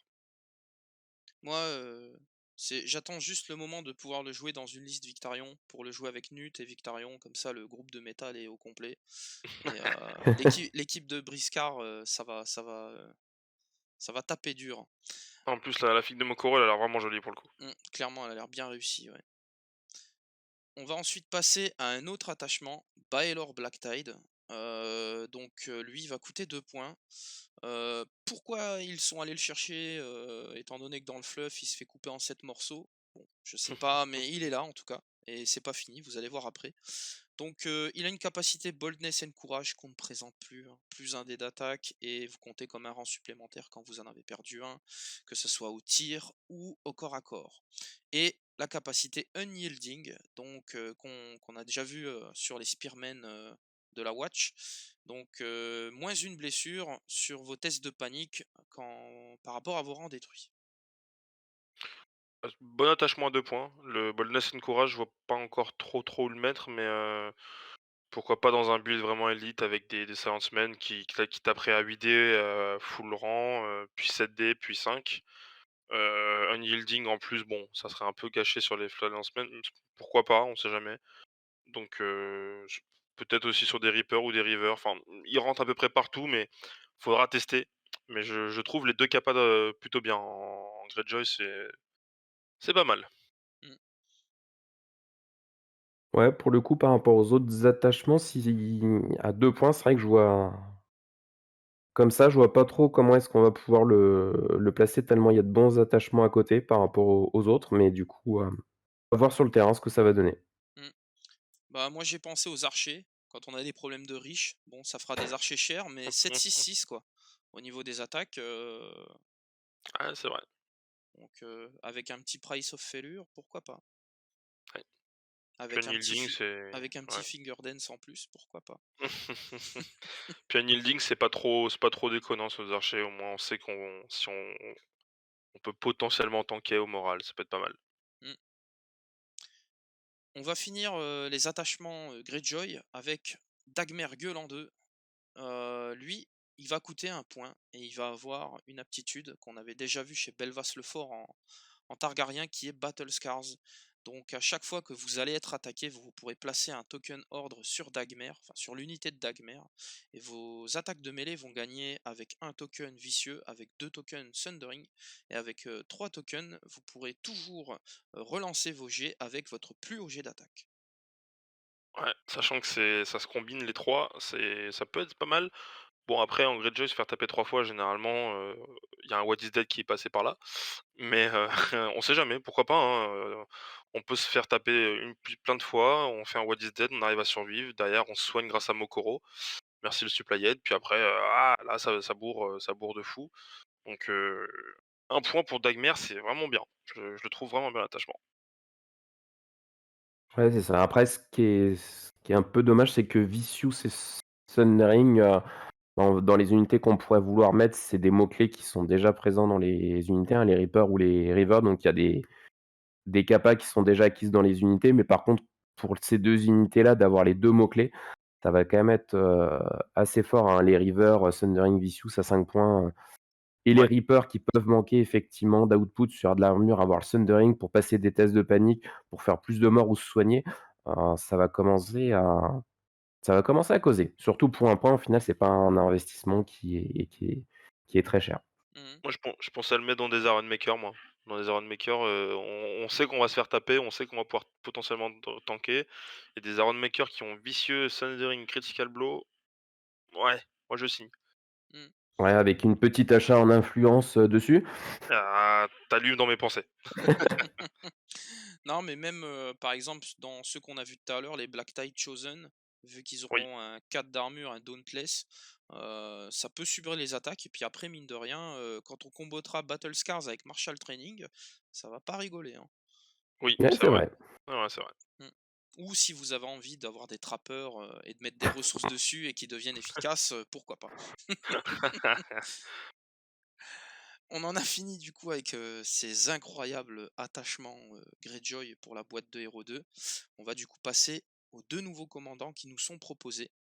Moi, j'attends juste le moment de pouvoir le jouer dans une liste Victarion, pour le jouer avec Nut et Victarion, comme ça le groupe de métal est au complet et l'équipe de Briscard, ça va taper dur. En plus, la fille de Mokoro, elle a l'air vraiment jolie pour le coup. Clairement, elle a l'air bien réussie, ouais. On va ensuite passer à un autre attachement, Baelor Blacktide. Lui, il va coûter 2 points. Pourquoi ils sont allés le chercher, étant donné que dans le fluff, il se fait couper en 7 morceaux? Bon, je sais pas, mais il est là en tout cas, et c'est pas fini, vous allez voir après. Il a une capacité Boldness and Courage qu'on ne présente plus, hein. Plus un dé d'attaque et vous comptez comme un rang supplémentaire quand vous en avez perdu un, que ce soit au tir ou au corps à corps. Et la capacité Unyielding, qu'on a déjà vu sur les Spearmen de la Watch. Moins une blessure sur vos tests de panique par rapport à vos rangs détruits. Bon attachement à 2 points. Le Boldness and Courage, je vois pas encore trop où le mettre, mais pourquoi pas dans un build vraiment élite avec des Silencemen qui taperaient à 8 dés, full rang, puis 7 dés, puis 5. Unyielding en plus, bon, ça serait un peu caché sur les Silencemen, pourquoi pas, on sait jamais. Donc peut-être aussi sur des Reapers ou des Rivers, enfin, ils rentrent à peu près partout, mais faudra tester. Mais je trouve les 2 capas, plutôt bien. En Greyjoy, c'est pas mal. Mm. Ouais, pour le coup, par rapport aux autres attachements, si à 2 points, c'est vrai que je vois comme ça, je vois pas trop comment est-ce qu'on va pouvoir le placer tellement il y a de bons attachements à côté par rapport aux autres, mais du coup, on va voir sur le terrain ce que ça va donner. Mm. Bah moi j'ai pensé aux archers, quand on a des problèmes de riches, bon ça fera des archers chers, mais 7-6-6 quoi. Au niveau des attaques, Ah, c'est vrai. avec un petit price of failure, pourquoi pas? Ouais. Puis Avec un petit Unyielding, avec un petit ouais. finger dance en plus, pourquoi pas? Puis Unyielding, c'est pas trop déconnant sur les archers, au moins on sait qu'on si on peut potentiellement tanker au moral, ça peut être pas mal. Mm. On va finir les attachements Greyjoy avec Dagmer Gueuland 2. Lui, il va coûter un point et il va avoir une aptitude qu'on avait déjà vue chez Belvas le Fort en Targaryen qui est Battle Scars. Donc à chaque fois que vous allez être attaqué, vous pourrez placer un token ordre sur Dagmer, enfin sur l'unité de Dagmer, et vos attaques de mêlée vont gagner avec un token vicieux, avec 2 tokens Sundering, et avec 3 tokens, vous pourrez toujours relancer vos jets avec votre plus haut jet d'attaque. Ouais, sachant que ça se combine les 3, ça peut être pas mal. Bon après en Greyjoy se faire taper 3 fois généralement, il y a un What is Dead qui est passé par là. Mais on sait jamais, pourquoi pas, hein, on peut se faire taper, plein de fois, on fait un What is Dead, on arrive à survivre, derrière on se soigne grâce à Mokoro. Merci le supply aid, puis après, là ça bourre de fou. Donc 1 point pour Dagmer, c'est vraiment bien. Je le trouve vraiment bien l'attachement. Ouais, c'est ça. Après ce qui est un peu dommage, c'est que Vicious et Sundering, dans les unités qu'on pourrait vouloir mettre, c'est des mots-clés qui sont déjà présents dans les unités, hein, les Reapers ou les Reavers, donc il y a des capas qui sont déjà acquises dans les unités. Mais par contre, pour ces 2 unités-là, d'avoir les 2 mots-clés, ça va quand même être, assez fort, hein. Les Reavers, Sundering, Vicious à 5 points, et les Ouais. Reapers qui peuvent manquer effectivement d'output sur de l'armure, avoir le Sundering pour passer des tests de panique, pour faire plus de morts ou se soigner, ça va commencer à causer. Surtout pour un point, au final, c'est pas un investissement qui est très cher. Mhm. Moi je pensais à le mettre dans des Iron Maker moi. Dans des Iron Maker, on sait qu'on va se faire taper, on sait qu'on va pouvoir potentiellement tanker et des Iron Maker qui ont vicieux, Sundering, Critical Blow, ouais, moi je signe. Mhm. Ouais, avec une petite achat en influence, dessus. Ah, tu lu dans mes pensées. Non, mais même, par exemple, dans ceux qu'on a vus tout à l'heure, les Black Tide Chosen, vu qu'ils Oui, auront un 4 d'armure, un Dauntless, ça peut subir les attaques et puis après, mine de rien, quand on combotera Battle Scars avec Martial Training, ça va pas rigoler, hein. oui, Ouais, c'est c'est vrai. vrai. Ouais, ouais, c'est vrai. Mmh. Ou si vous avez envie d'avoir des trappeurs, et de mettre des ressources dessus et qui deviennent efficaces, pourquoi pas? On en a fini du coup avec, ces incroyables attachements, Greyjoy pour la boîte de Héros 2. On va du coup passer aux 2 nouveaux commandants qui nous sont proposés.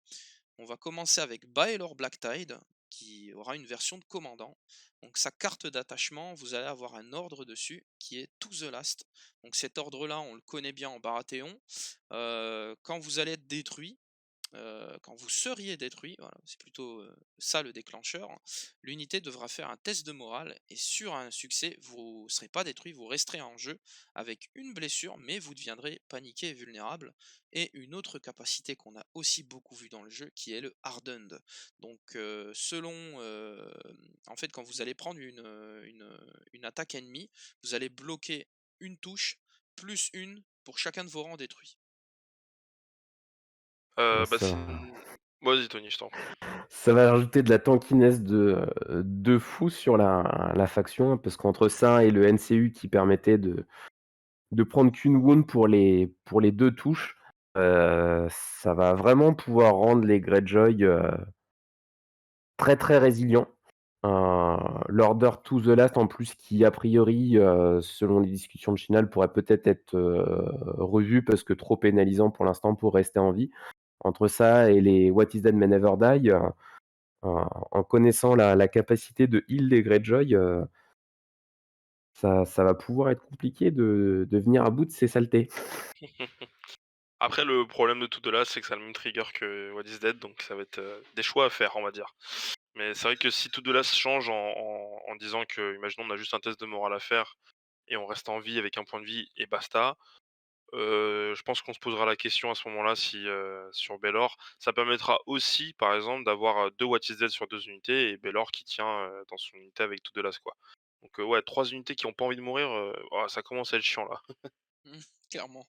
On va commencer avec Baelor Blacktide, qui aura une version de commandant. Donc sa carte d'attachement, vous allez avoir un ordre dessus qui est To the Last. Donc cet ordre-là, on le connaît bien en Baratheon. Quand vous allez être détruit, quand vous seriez détruit, voilà, c'est plutôt ça le déclencheur, hein, l'unité devra faire un test de morale et sur un succès, vous ne serez pas détruit, vous resterez en jeu avec une blessure, mais vous deviendrez paniqué et vulnérable. Et une autre capacité qu'on a aussi beaucoup vu dans le jeu qui est le Hardened. Donc selon, en fait quand vous allez prendre une attaque ennemie, vous allez bloquer une touche plus une pour chacun de vos rangs détruits. Ouais, Bah, ça c'est une vas-y Tony, je t'en prie. ça va rajouter de la tankiness de fou sur la faction, hein, parce qu'entre ça et le NCU qui permettait de prendre qu'une wound pour les 2 touches, ça va vraiment pouvoir rendre les Greyjoy, très, très résilients. L'Order to the Last en plus qui a priori, selon les discussions de Chinal pourrait peut-être être, revu parce que trop pénalisant pour l'instant pour rester en vie. Entre ça et les What is Dead may never die, en connaissant la capacité de heal des Greyjoy, ça va pouvoir être compliqué de venir à bout de ces saletés. Après le problème de tout de là, c'est que ça a le même trigger que What is Dead, donc ça va être, des choix à faire, on va dire. Mais c'est vrai que si tout de là se change en disant que, imaginons on a juste un test de morale à faire et on reste en vie avec un point de vie et basta. Je pense qu'on se posera la question à ce moment-là si, sur Belor. Ça permettra aussi, par exemple, d'avoir, 2 What is Dead sur 2 unités et Belor qui tient, dans son unité avec tout de l'as, quoi. Donc, ouais, 3 unités qui ont pas envie de mourir, oh, ça commence à être chiant là. Clairement.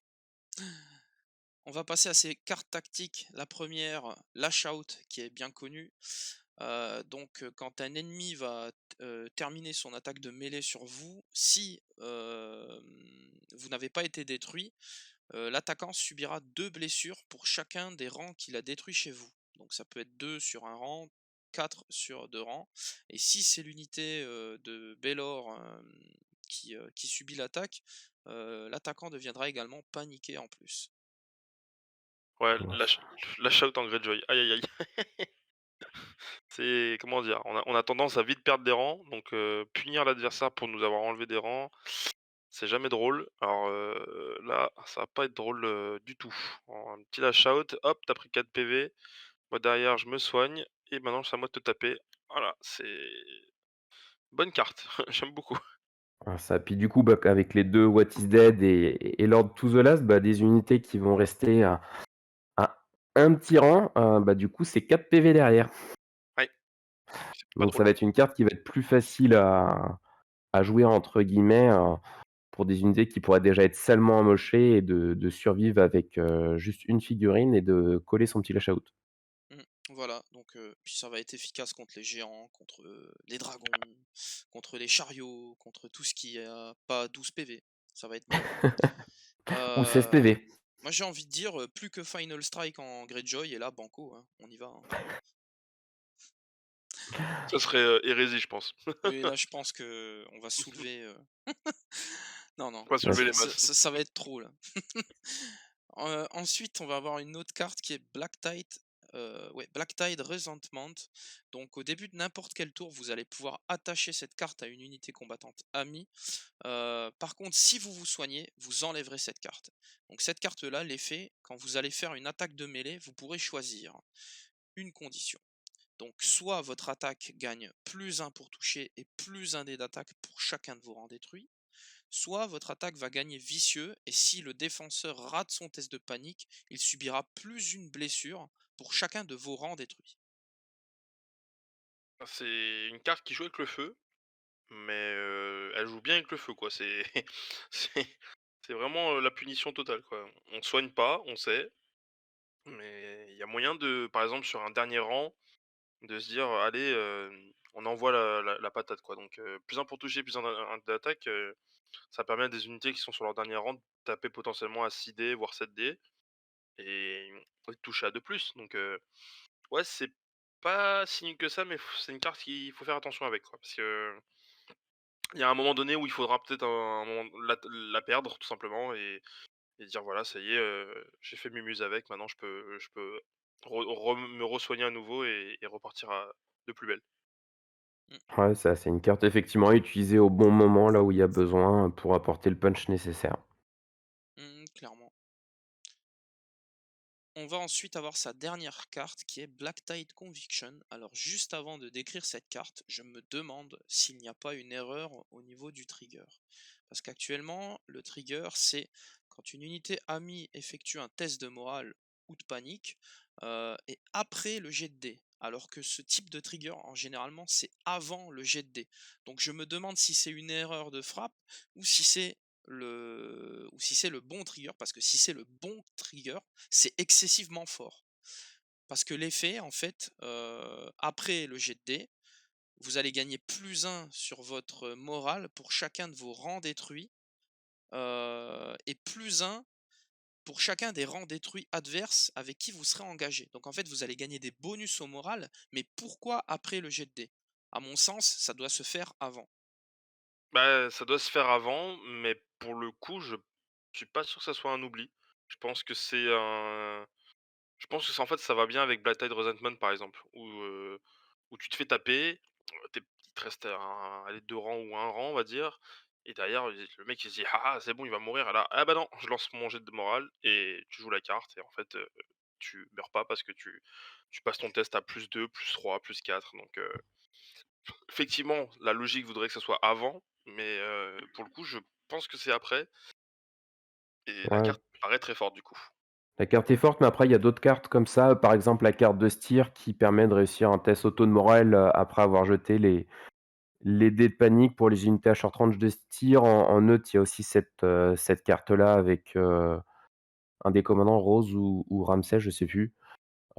On va passer à ces cartes tactiques. La première, Lash Out, qui est bien connue. Donc, quand un ennemi va terminer son attaque de mêlée sur vous, si vous n'avez pas été détruit, l'attaquant subira 2 blessures pour chacun des rangs qu'il a détruits chez vous. Donc ça peut être 2 sur un rang, 4 sur 2 rangs. Et si c'est l'unité de Belor qui subit l'attaque, l'attaquant deviendra également paniqué en plus. Ouais, Ouais, lash out en Greyjoy. Aïe, aïe, aïe. C'est comment dire? On a tendance à vite perdre des rangs, donc punir l'adversaire pour nous avoir enlevé des rangs, c'est jamais drôle. Alors, là, ça va pas être drôle, du tout. Un petit lash out, hop, tu pris 4 PV, moi derrière je me soigne et maintenant c'est à moi de te taper. Voilà, c'est bonne carte, j'aime beaucoup. Ça puis du coup, bah, avec les 2 What is Dead et Lord to the Last, bah, des unités qui vont rester à un petit rang, bah, du coup, c'est 4 PV derrière. Ouais, c'est pas Donc trop ça le va fun. être une carte qui va être plus facile à «jouer» entre guillemets, pour des unités qui pourraient déjà être salement amochées et de survivre avec, juste une figurine et de coller son petit lash out. Mmh. Voilà, donc puis ça va être efficace contre les géants, contre, les dragons, contre les chariots, contre tout ce qui a pas 12 PV. Ça va être bien. Ou 16 Heu, PV. Moi j'ai envie de dire, plus que Final Strike en Greyjoy et là banco, hein, on y va, hein. Ça serait, hérésie, je pense. Oui, là je pense qu'on va soulever, non, non, On va Ouais, soulever les masses. ça va être trop là. Ensuite, on va avoir une autre carte qui est Black Tide Resentment. Donc au début de n'importe quel tour, vous allez pouvoir attacher cette carte à une unité combattante amie. Par contre, si vous vous soignez, vous enlèverez cette carte. Donc cette carte-là, l'effet, quand vous allez faire une attaque de mêlée, vous pourrez choisir une condition. Donc soit votre attaque gagne plus un pour toucher et plus un dé d'attaque pour chacun de vos rangs détruits, soit votre attaque va gagner vicieux et si le défenseur rate son test de panique, il subira plus une blessure pour chacun de vos rangs détruits. C'est une carte qui joue avec le feu, mais elle joue bien avec le feu, quoi. C'est c'est c'est vraiment, la punition totale, quoi. On soigne pas, on sait, mais il y a moyen de par exemple, sur un dernier rang, de se dire: «Allez, on envoie la patate», quoi. Donc plus un pour toucher, plus un d'attaque, ça permet à des unités qui sont sur leur dernier rang de taper potentiellement à 6 dés, voire 7 dés et de toucher à 2 plus. Donc ouais, c'est pas si nul que ça, mais c'est une carte qu'il faut faire attention avec, quoi. Parce que il y a un moment donné où il faudra peut-être un moment la perdre tout simplement et dire: «Voilà, ça y est, j'ai fait mes muses avec, maintenant je peux me re-soigner à nouveau et repartir à de plus belle». Mm, Ouais, ça, c'est une carte effectivement utilisée au bon moment, là où il y a besoin, pour apporter le punch nécessaire. clairement. On va ensuite avoir sa dernière carte qui est Black Tide Conviction. Alors juste avant de décrire cette carte, je me demande s'il n'y a pas une erreur au niveau du trigger. Parce qu'actuellement, le trigger, c'est quand une unité amie effectue un test de morale ou de panique, et après le jet de dés. Alors que ce type de trigger, en généralement, c'est avant le jet de dés. Donc je me demande si c'est une erreur de frappe ou si c'est le bon trigger, parce que si c'est le bon trigger, c'est excessivement fort. Parce que l'effet, en fait, après le jet de dés, vous allez gagner plus un sur votre morale pour chacun de vos rangs détruits, et plus un pour chacun des rangs détruits adverses avec qui vous serez engagé. Donc en fait, vous allez gagner des bonus au moral, mais pourquoi après le jet de dés? À mon sens, ça doit se faire avant. Bah, ça doit se faire avant, mais pour le coup, je suis pas sûr que ça soit un oubli. Je pense que c'est un je pense que c'est en fait, ça va bien avec Black Tide Resentment, par exemple, où tu te fais taper, il te reste allez 2 rangs ou un rang, on va dire et derrière, le mec, il se dit: «Ah ah, c'est bon, il va mourir» et là: «Ah bah non, je lance mon jet de morale» et tu joues la carte et en fait, tu meurs pas parce que tu passes ton test à +2, +3, +4 donc effectivement, la logique voudrait que ça soit avant, mais pour le coup, je pense que c'est après et la Ouais, carte paraît très forte, du coup. la carte est forte, mais après il y a d'autres cartes comme ça, par exemple la carte de Styr qui permet de réussir un test auto de morale, après avoir jeté les dés de panique pour les unités à short range de Styr. En neutre, il y a aussi cette carte-là avec, un des commandants Rose ou Ramsay, je sais plus,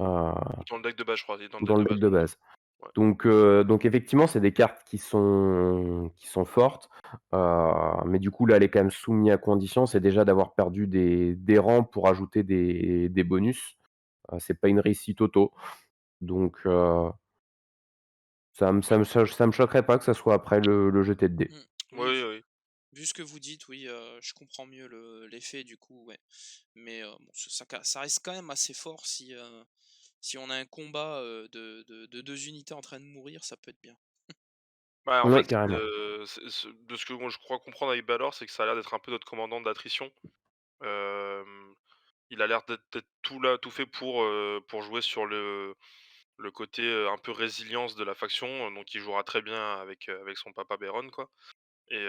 heu, Dans le deck de base, je crois, il est dans le dans deck le de deck base, de base. ouais. Donc effectivement, c'est des cartes qui sont fortes, mais du coup, là, elle est quand même soumise à condition. C'est déjà d'avoir perdu des rangs pour ajouter des bonus. C'est pas une réussite auto, donc ça me choquerait pas que ça soit après le jeter de dés. Mmh. Oui, Oui, oui. vu ce que vous dites, oui, je comprends mieux l'effet du coup, ouais. Mais bon, ça reste quand même assez fort si on a un combat, de 2 unités en train de mourir, ça peut être bien. Ouais, en Ouais, fait, carrément. de ce que moi je crois comprendre avec Balor, c'est que ça a l'air d'être un peu notre commandant d'attrition. Hem, il a l'air d'être tout fait pour jouer sur le côté, un peu résilience de la faction, donc il jouera très bien avec son papa Beron, quoi. Et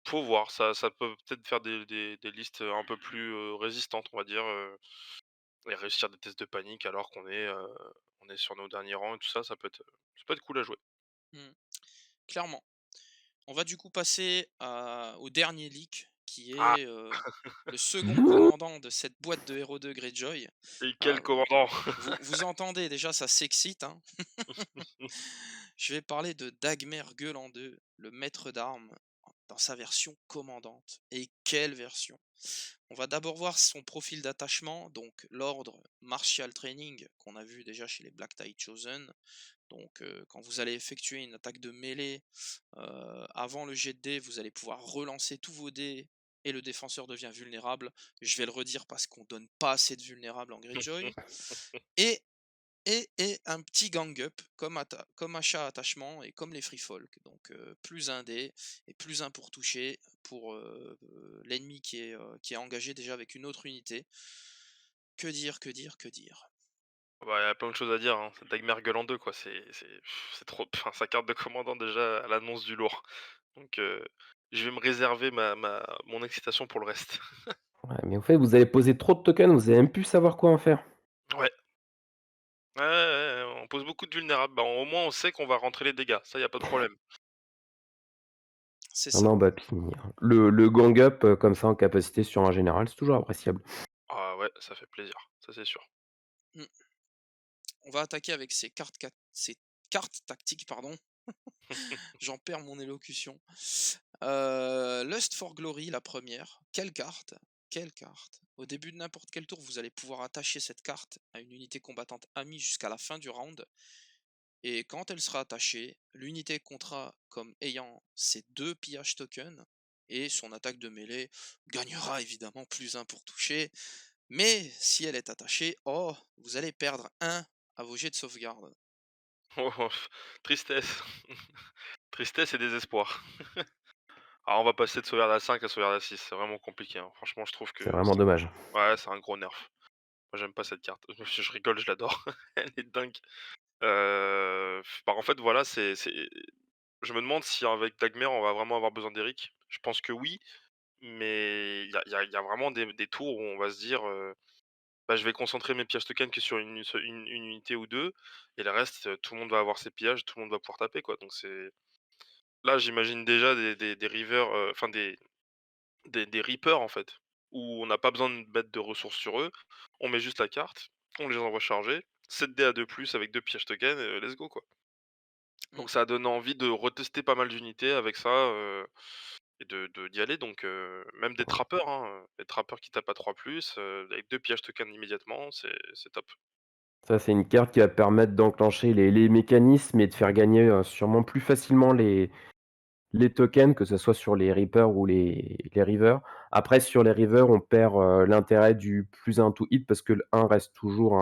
faut voir, ça peut peut-être faire des listes, un peu plus, résistantes, on va dire, et réussir des tests de panique alors on est sur nos derniers rangs et tout ça, ça peut être cool à jouer. Mmh, clairement. On va du coup passer au dernier leak qui Ah! est, le second commandant de cette boîte de héros de Greyjoy. Et quel Heu, commandant! vous entendez déjà, ça s'excite, hein. Je vais parler de Dagmer Gueuland 2, le maître d'armes, dans sa version commandante. Et quelle version! On va d'abord voir son profil d'attachement, donc l'ordre Martial Training qu'on a vu déjà chez les Black Tide Chosen. Donc quand vous allez effectuer une attaque de mêlée, avant le jet de dés, vous allez pouvoir relancer tous vos dés et le défenseur devient vulnérable. Je vais le redire parce qu'on donne pas assez de vulnérables en Greyjoy. Et et un petit gang up comme achat attachement et comme les free folk. Donc plus un dé et plus un pour toucher pour l'ennemi qui est engagé déjà avec une autre unité. Que dire, que dire, que dire? Bah, il y a plein de choses à dire, hein. C'est Dagmar Gueuland 2 quoi, c'est trop enfin sa carte de commandant déjà à l'annonce du lourd. Donc je vais me réserver mon excitation pour le reste. Ouais, mais en fait, vous avez posé trop de tokens, vous avez même plus savoir quoi en faire. Ouais. Ouais, ouais, ouais, ouais, on pose beaucoup de vulnérables. Bah, au moins on sait qu'on va rentrer les dégâts, ça y a pas de problème. C'est Non, ça. non, bah, puis le gang up, comme ça en capacité sur un général, c'est toujours appréciable. Ah ouais, ça fait plaisir, ça c'est sûr. Mm. On va attaquer avec ces cartes tactiques, pardon. J'en perds mon élocution. Lust for Glory, la première. Quelle carte! Quelle carte! Au début de n'importe quel tour, vous allez pouvoir attacher cette carte à une unité combattante amie jusqu'à la fin du round. Et quand elle sera attachée, l'unité comptera comme ayant ses 2 pillage tokens. Et son attaque de mêlée gagnera évidemment +1 pour toucher. Mais si elle est attachée, oh, vous allez perdre 1 à vos jets de sauvegarde. Oh, oh, tristesse. Tristesse et désespoir. Alors on va passer de sauvegarde à 5 à sauvegarde à 6, c'est vraiment compliqué, hein. Franchement je trouve C'est que vraiment dommage. ouais, c'est un gros nerf. Moi j'aime pas cette carte. Je rigole, je l'adore. Elle est dingue. Bah, en fait, voilà, c'est je me demande si avec Dagmer, on va vraiment avoir besoin d'Eric. Je pense que oui, mais il y a vraiment des tours où on va se dire, bah, je vais concentrer mes pillages tokens que sur une unité ou 2 et le reste, tout le monde va avoir ses pillages, tout le monde va pouvoir taper, quoi. Donc c'est là, j'imagine déjà des rivers, enfin des reapers, en fait, où on n'a pas besoin de mettre de ressources sur eux. On met juste la carte, on les envoie charger, 7 dés à 2 plus avec 2 pillages tokens, let's go, quoi. Mm, Donc ça a donné envie de retester pas mal d'unités avec ça, et d'y aller donc même des trappeurs, hein, des trappeurs qui tapent à 3 avec 2 pillages tokens immédiatement, c'est top. Ça, c'est une carte qui va permettre d'enclencher les mécanismes et de faire gagner, sûrement plus facilement les tokens, que ce soit sur les Reapers ou les Rivers. Après, sur les Rivers, on perd, l'intérêt du +1 to hit parce que le 1 reste toujours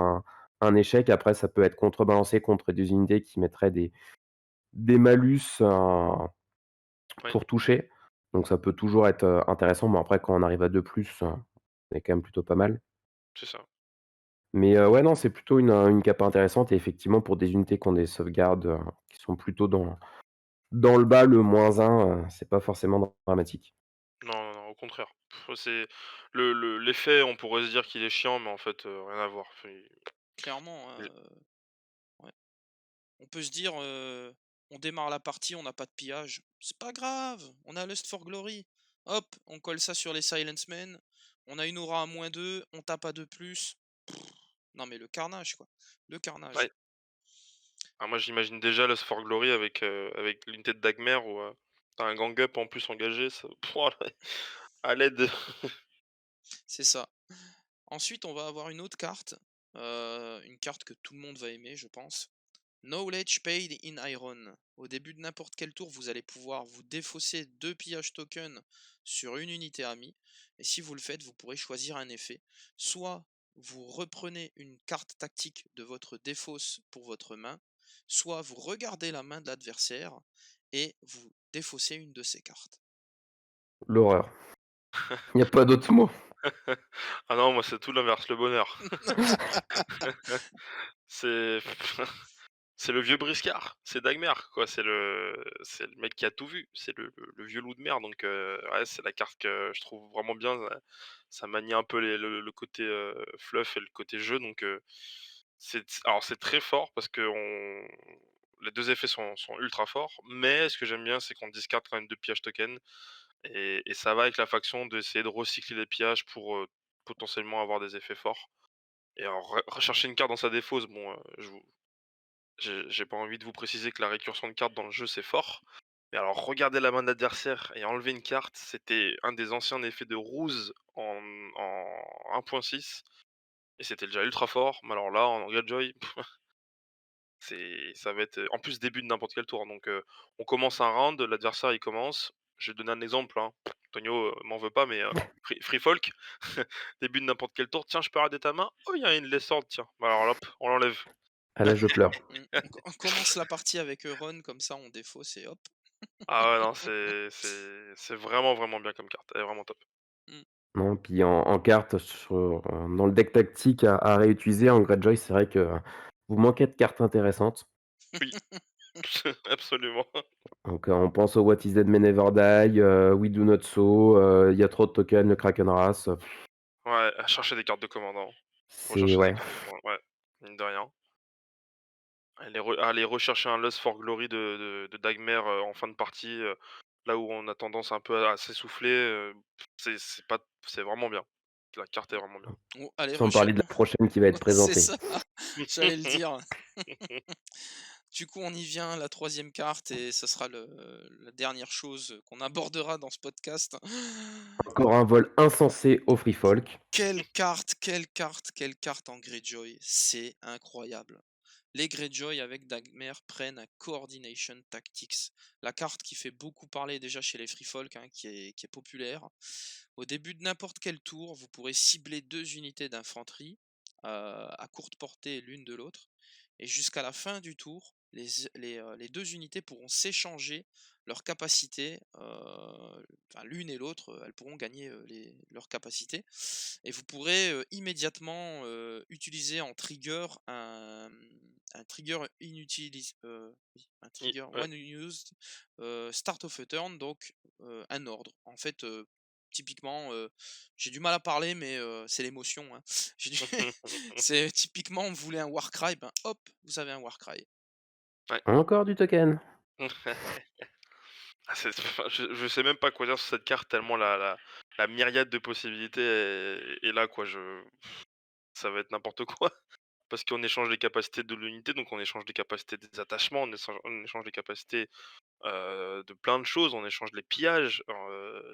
un échec. Après, ça peut être contrebalancé contre des unités qui mettraient des malus, Oui, pour toucher. Donc ça peut toujours être, intéressant. Bon après, quand on arrive à 2+, c'est quand même plutôt pas mal. c'est ça. Mais ouais, non, c'est plutôt une capa intéressante et effectivement pour des unités qui ont des sauvegardes, qui sont plutôt dans le bas, le -1, c'est pas forcément dramatique. Non, non, non, au contraire. C'est l'effet, on pourrait se dire qu'il est chiant, mais en fait, rien à voir. Enfin, clairement, hein, il ouais. On peut se dire, on démarre la partie, on n'a pas de pillage. C'est pas grave, on a Lust for Glory. Hop, on colle ça sur les Silence Men. On a une aura à -2, on tape à 2 plus. Non mais le carnage quoi. Le ouais. carnage. Ah moi j'imagine déjà Lost for Glory avec l'unité de Dagmer où, tu un gang up en plus engagé, ça pouah là, à l'aide. C'est ça. Ensuite, on va avoir une autre carte. Une carte que tout le monde va aimer, je pense. Knowledge paid in iron. Au début de n'importe quel tour, vous allez pouvoir vous défausser 2 pillages tokens sur une unité amie. Et si vous le faites, vous pourrez choisir un effet. Soit vous reprenez une carte tactique de votre défausse pour votre main, soit vous regardez la main de l'adversaire et vous défaussez une de ses cartes. L'horreur. Il y a pas d'autre mot. Ah non, moi c'est tout l'inverse, le bonheur. C'est c'est le vieux briscard, c'est Dagmer quoi, c'est le mec qui a tout vu, c'est le vieux loup de mer donc ouais, c'est la carte que je trouve vraiment bien, ça manie un peu le côté, fluff et le côté jeu donc alors c'est très fort parce que les 2 effets sont ultra forts, mais ce que j'aime bien, c'est qu'on discard quand même 2 pillages tokens et ça va avec la faction d'essayer de recycler les pillages pour, potentiellement avoir des effets forts et alors rechercher une carte dans sa défausse, bon, je vous j'ai pas envie de vous préciser que la récursion de cartes dans le jeu, c'est fort. Mais alors regarder la main de l'adversaire et enlever une carte, c'était un des anciens effets de ruse en 1.6 et c'était déjà ultra fort. Mais alors là, en Greyjoy, ça va être, en plus début de n'importe quel tour. Donc on commence un round, l'adversaire il commence. Je vais donner un exemple, hein. Tonio, m'en veut pas, mais Free Folk, début de n'importe quel tour. Tiens, je peux rader ta main. Oh, il y a une Lessorд, tiens. Bah alors hop, on l'enlève. Ah là, je pleure. On commence la partie avec Ron, comme ça on défausse et hop. Ah ouais, non, c'est vraiment, vraiment bien comme carte. Elle est vraiment top. Mmh. Non, puis en carte dans le deck tactique à réutiliser en Greyjoy, c'est vrai que vous manquez de cartes intéressantes. Oui, absolument. Donc, on pense au What is Dead May Never Die, We Do Not So, il y a trop de tokens, le Krakenras, Ouais, à chercher des cartes de commandant. c'est Rechercher des ouais. cartes de commandant, ouais, mine de rien. Aller rechercher un Lust for Glory de Dagmer, en fin de partie, là où on a tendance un peu à s'essouffler, c'est vraiment bien. La carte est vraiment bien. Oh, allez, Sans parler de la prochaine qui va être c'est présentée. ça, j'allais le dire. Du coup, on y vient, la troisième carte, et ça sera la dernière chose qu'on abordera dans ce podcast. Encore un vol insensé au Free Folk. Quelle carte, quelle carte, quelle carte en Greyjoy, c'est incroyable. Les Greyjoy avec Dagmer prennent un Coordination Tactics, la carte qui fait beaucoup parler déjà chez les Free Folk, hein, qui est populaire. Au début de n'importe quel tour, vous pourrez cibler deux unités d'infanterie à courte portée l'une de l'autre, et jusqu'à la fin du tour, les deux unités pourront s'échanger leurs capacités, enfin, l'une et l'autre, elles pourront gagner leurs capacités, et vous pourrez immédiatement utiliser en trigger un trigger oui, un I trigger ouais. one used start of a turn, donc un ordre. En fait, typiquement, j'ai du mal à parler, mais c'est l'émotion, hein. J'ai du c'est typiquement, vous voulez un Warcry, ben hop, vous avez un Warcry. Ouais. Encore du token. Ah c'est enfin, je sais même pas quoi dire sur cette carte tellement la myriade de possibilités est là quoi, ça va être n'importe quoi. Parce qu'on échange les capacités de l'unité, donc on échange les capacités des attachements, on échange les capacités, de plein de choses, on échange les pillages,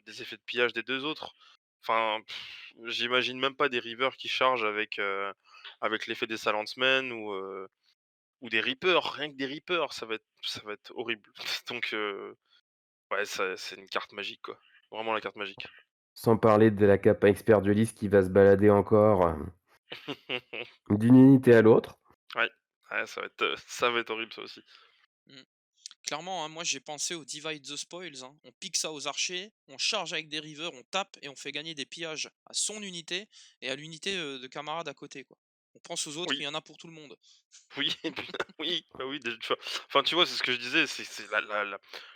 des effets de pillage des 2 autres. Enfin, j'imagine même pas des rivers qui chargent avec l'effet des Silencemen ou des Reapers, rien que des Reapers, ça va être horrible. Donc ouais, ça c'est une carte magique, quoi. Vraiment la carte magique. Sans parler de la capa expert Duelist qui va se balader encore, d'une unité à l'autre. Ouais, ouais, ça va être horrible ça aussi. Mmh. Clairement, hein, moi j'ai pensé au Divide the Spoils, hein. On pique ça aux archers, on charge avec des rivers, on tape et on fait gagner des pillages à son unité et à l'unité de camarades à côté, quoi. On pense aux autres, il Oui. y en a pour tout le monde. Oui, putain, oui, bah, oui, déjà, tu vois? Enfin, tu vois, c'est ce que je disais, c'est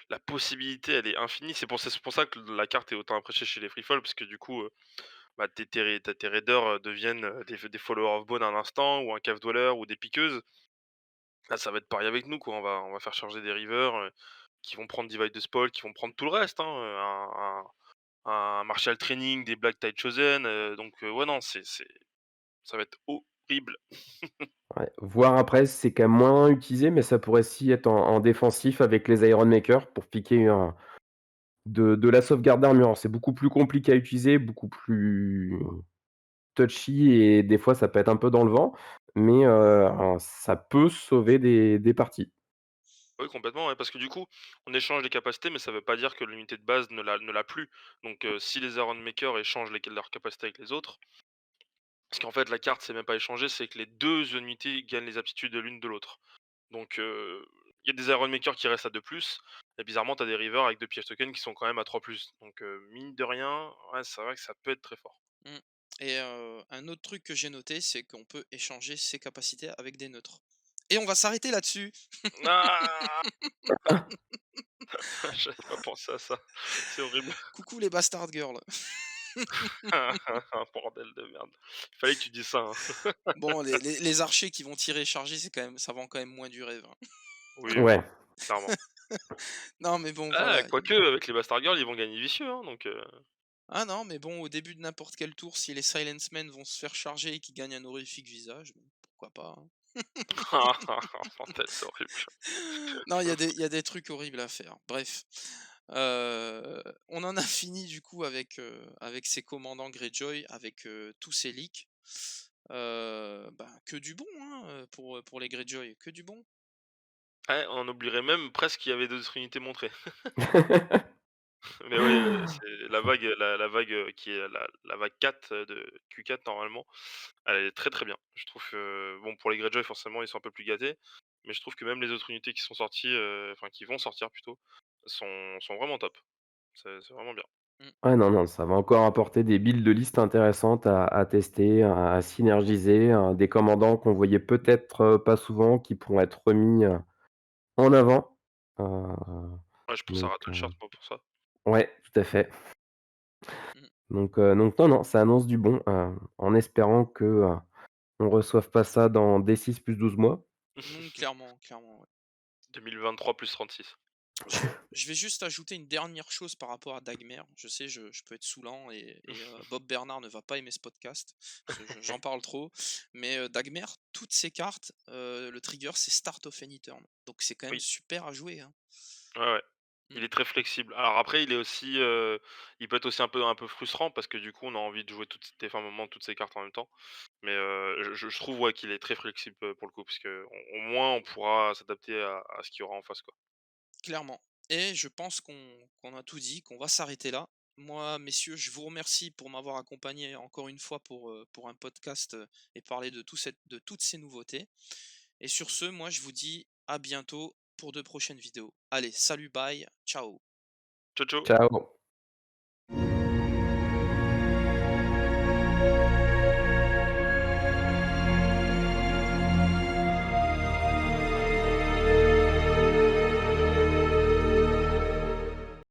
la possibilité, elle est infinie. C'est pour ça que la carte est autant appréciée chez les free fall parce que du coup, bah, tes raiders, deviennent, des followers of bone à l'instant ou un cave dweller ou des piqueuses. Là, ça va être pareil avec nous, quoi. On va faire charger des rivers, qui vont prendre Divide the Spoil, qui vont prendre tout le reste, hein, un martial training, des Black Tide Chosen, donc ouais, non, ça va être horrible. Ouais, voir après, c'est quand même moins utilisé, mais ça pourrait aussi être en défensif avec les Iron Maker pour piquer de la sauvegarde d'armure. C'est beaucoup plus compliqué à utiliser, beaucoup plus touchy et des fois ça peut être un peu dans le vent, mais ça peut sauver des parties. Oui, complètement, ouais, parce que du coup, on échange les capacités, mais ça veut pas dire que l'unité de base ne l'a plus. Donc, si les Iron Maker échangent leurs capacités avec les autres, parce qu'en fait, la carte, c'est même pas échanger, c'est que les deux unités gagnent les aptitudes de l'une de l'autre. Donc il y a des Iron Maker qui restent à 2+, et bizarrement, tu as des Rivers avec 2 pièges tokens qui sont quand même à 3+. Donc mine de rien, ouais, c'est vrai que ça peut être très fort. Mmh. Et un autre truc que j'ai noté, c'est qu'on peut échanger ses capacités avec des neutres. Et on va s'arrêter là-dessus. Ah! J'avais pas pensé à ça, c'est horrible. Coucou les bastard girls. Bordel de merde. Il fallait que tu dises ça, hein. Bon, les archers qui vont tirer et charger, c'est quand même ça vend quand même moins du rêve, hein. Oui, oui, Ouais. clairement. Non, mais bon, Ah, voilà, quoique avec les Bastard Girls, ils vont gagner vicieux, hein, donc ah non, mais bon, au début de n'importe quel tour, si les Silence Men vont se faire charger et qu'ils gagnent un horrifique visage, bon, pourquoi pas, hein. Bordel, c'est horrible. Non, il y a des trucs horribles à faire. Bref, on en a fini du coup avec ces commandants Greyjoy, avec, tous ces leaks. Bah, que du bon, hein, pour les Greyjoy, que du bon. Ouais, on oublierait même presque qu'il y avait d'autres unités montrées. Mais oui, c'est la vague, qui est la vague 4 de Q4 normalement, elle est très, très bien. Je trouve que bon, pour les Greyjoy forcément ils sont un peu plus gâtés, mais je trouve que même les autres unités qui sont sorties, enfin qui vont sortir plutôt, sont vraiment top. C'est vraiment bien. Mmh, Ouais, non, non, ça va encore apporter des builds de liste intéressantes à tester, à synergiser, des commandants qu'on voyait peut-être, pas souvent, qui pourront être remis, en avant. Heu, Ouais, je pense à donc Rattleshirts moi pour ça. ouais, tout à fait. mmh. Donc non, non, ça annonce du bon, en espérant que, on reçoive pas ça dans D6 + 12 mois. Mmh, clairement, clairement, ouais. 2023 plus 36. Je vais juste ajouter une dernière chose par rapport à Dagmer. Je sais, je peux être saoulant et Bob Bernard ne va pas aimer ce podcast, parce que j'en parle trop. Mais Dagmer, toutes ses cartes, le trigger, c'est Start of any turn. Donc c'est quand même Oui, super à jouer, hein. ouais, ouais. Mmh, Il est très flexible. Alors après, il est aussi, il peut être aussi un peu frustrant parce que du coup, on a envie de jouer toutes ces enfin, un moment toutes ces cartes en même temps. Mais je trouve, ouais, qu'il est très flexible, pour le coup, parce qu'au au moins on pourra s'adapter à ce qu'il y aura en face, quoi. clairement. Et je pense qu'on a tout dit, qu'on va s'arrêter là. Moi, messieurs, je vous remercie pour m'avoir accompagné encore une fois pour un podcast et parler de toutes ces nouveautés. Et sur ce, moi, je vous dis à bientôt pour de prochaines vidéos. Allez, salut, bye, ciao. Ciao, ciao. Ciao.